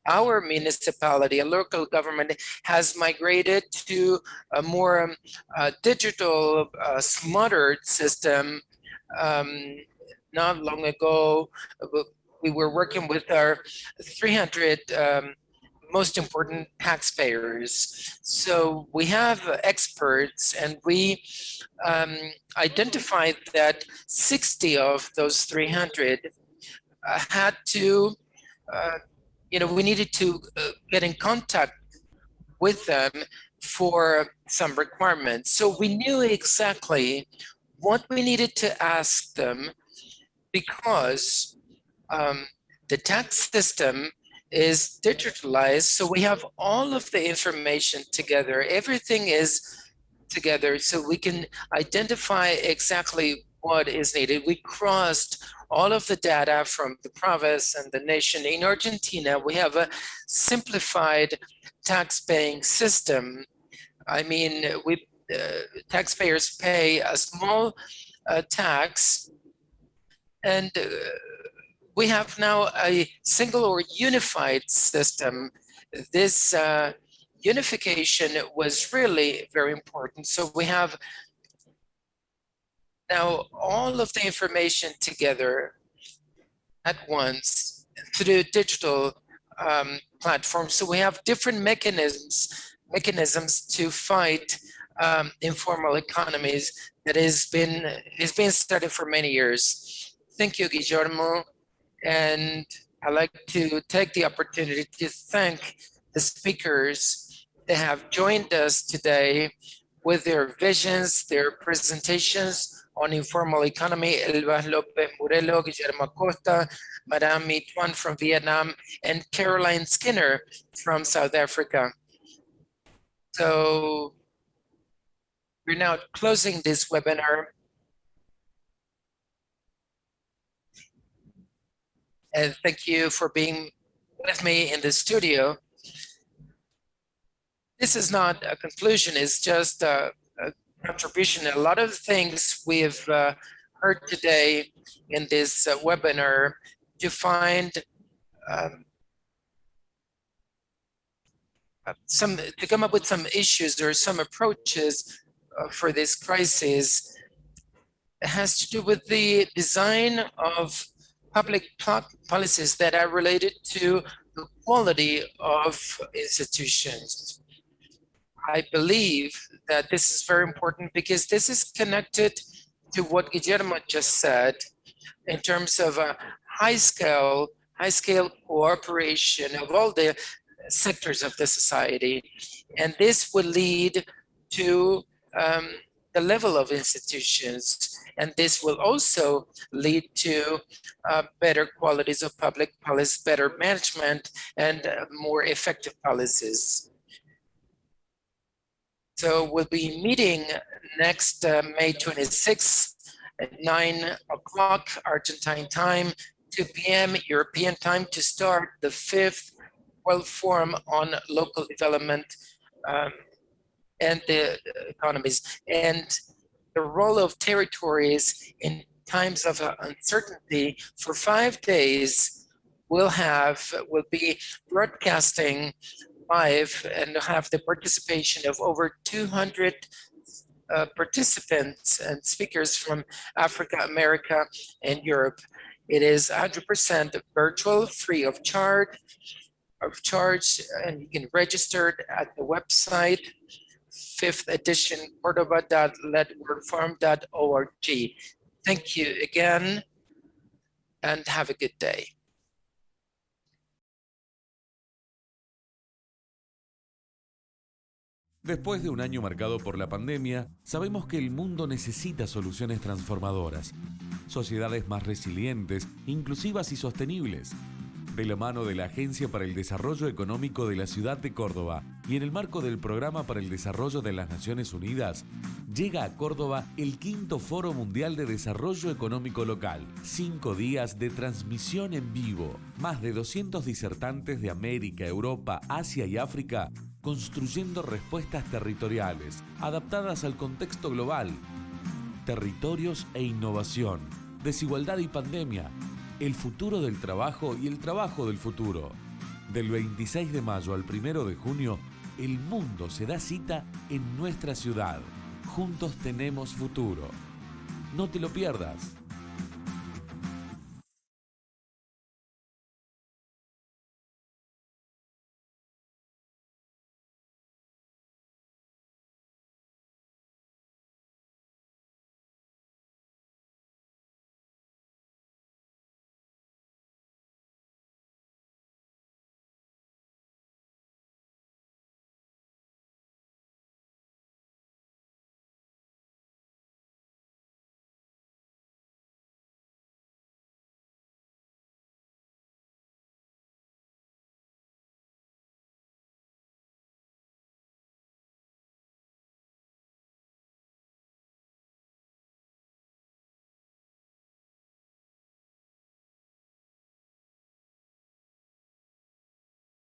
Our municipality, a local government, has migrated to a more digital, smarter system. Not long ago, we were working with our 300 most important taxpayers. So we have experts, and we identified that 60 of those 300 had to, we needed to get in contact with them for some requirements. So we knew exactly what we needed to ask them, because the tax system is digitalized, so we have all of the information together. Everything is together, so we can identify exactly what is needed. We crossed all of the data from the province and the nation. In Argentina, we have a simplified tax paying system. I mean, taxpayers pay a small tax, and we have now a single or unified system. This unification was really very important. So we have now all of the information together at once through digital platforms. So we have different mechanisms to fight informal economies that has been studied for many years. Thank you, Guillermo. And I'd like to take the opportunity to thank the speakers that have joined us today with their visions, their presentations on informal economy. Elvas Lopez Morelo, Guillermo Acosta, Madame My Tuan from Vietnam, and Caroline Skinner from South Africa. So we're now closing this webinar. And thank you for being with me in the studio. This is not a conclusion, it's just a contribution. A lot of things we've heard today in this webinar to find to come up with some issues or some approaches for this crisis. It has to do with the design of public policies that are related to the quality of institutions. I believe that this is very important because this is connected to what Guillermo just said in terms of a high-scale cooperation of all the sectors of the society. And this will lead to the level of institutions. And this will also lead to better qualities of public policy, better management, and more effective policies. So we'll be meeting next May 26th at 9 o'clock Argentine time, 2 p.m. European time, to start the 5th World Forum on Local Development and the economies, and the role of territories in times of uncertainty. For 5 days, we'll be broadcasting live and have the participation of over 200 participants and speakers from Africa, America, and Europe. It is 100% virtual, free of charge. of charge, and you can register at the website 5th edition cordoba.ledwordfarm.org. Thank you again and have a good day. Después de un año marcado por la pandemia, sabemos que el mundo necesita soluciones transformadoras, sociedades más resilientes, inclusivas y sostenibles. De la mano de la Agencia para el Desarrollo Económico de la Ciudad de Córdoba y en el marco del Programa para el Desarrollo de las Naciones Unidas, llega a Córdoba el 5º Foro Mundial de Desarrollo Económico Local. 5 días de transmisión en vivo. Más de 200 disertantes de América, Europa, Asia y África construyendo respuestas territoriales, adaptadas al contexto global. Territorios e innovación, desigualdad y pandemia, el futuro del trabajo y el trabajo del futuro. Del 26 de mayo al 1 de junio, el mundo se da cita en nuestra ciudad. Juntos tenemos futuro. No te lo pierdas.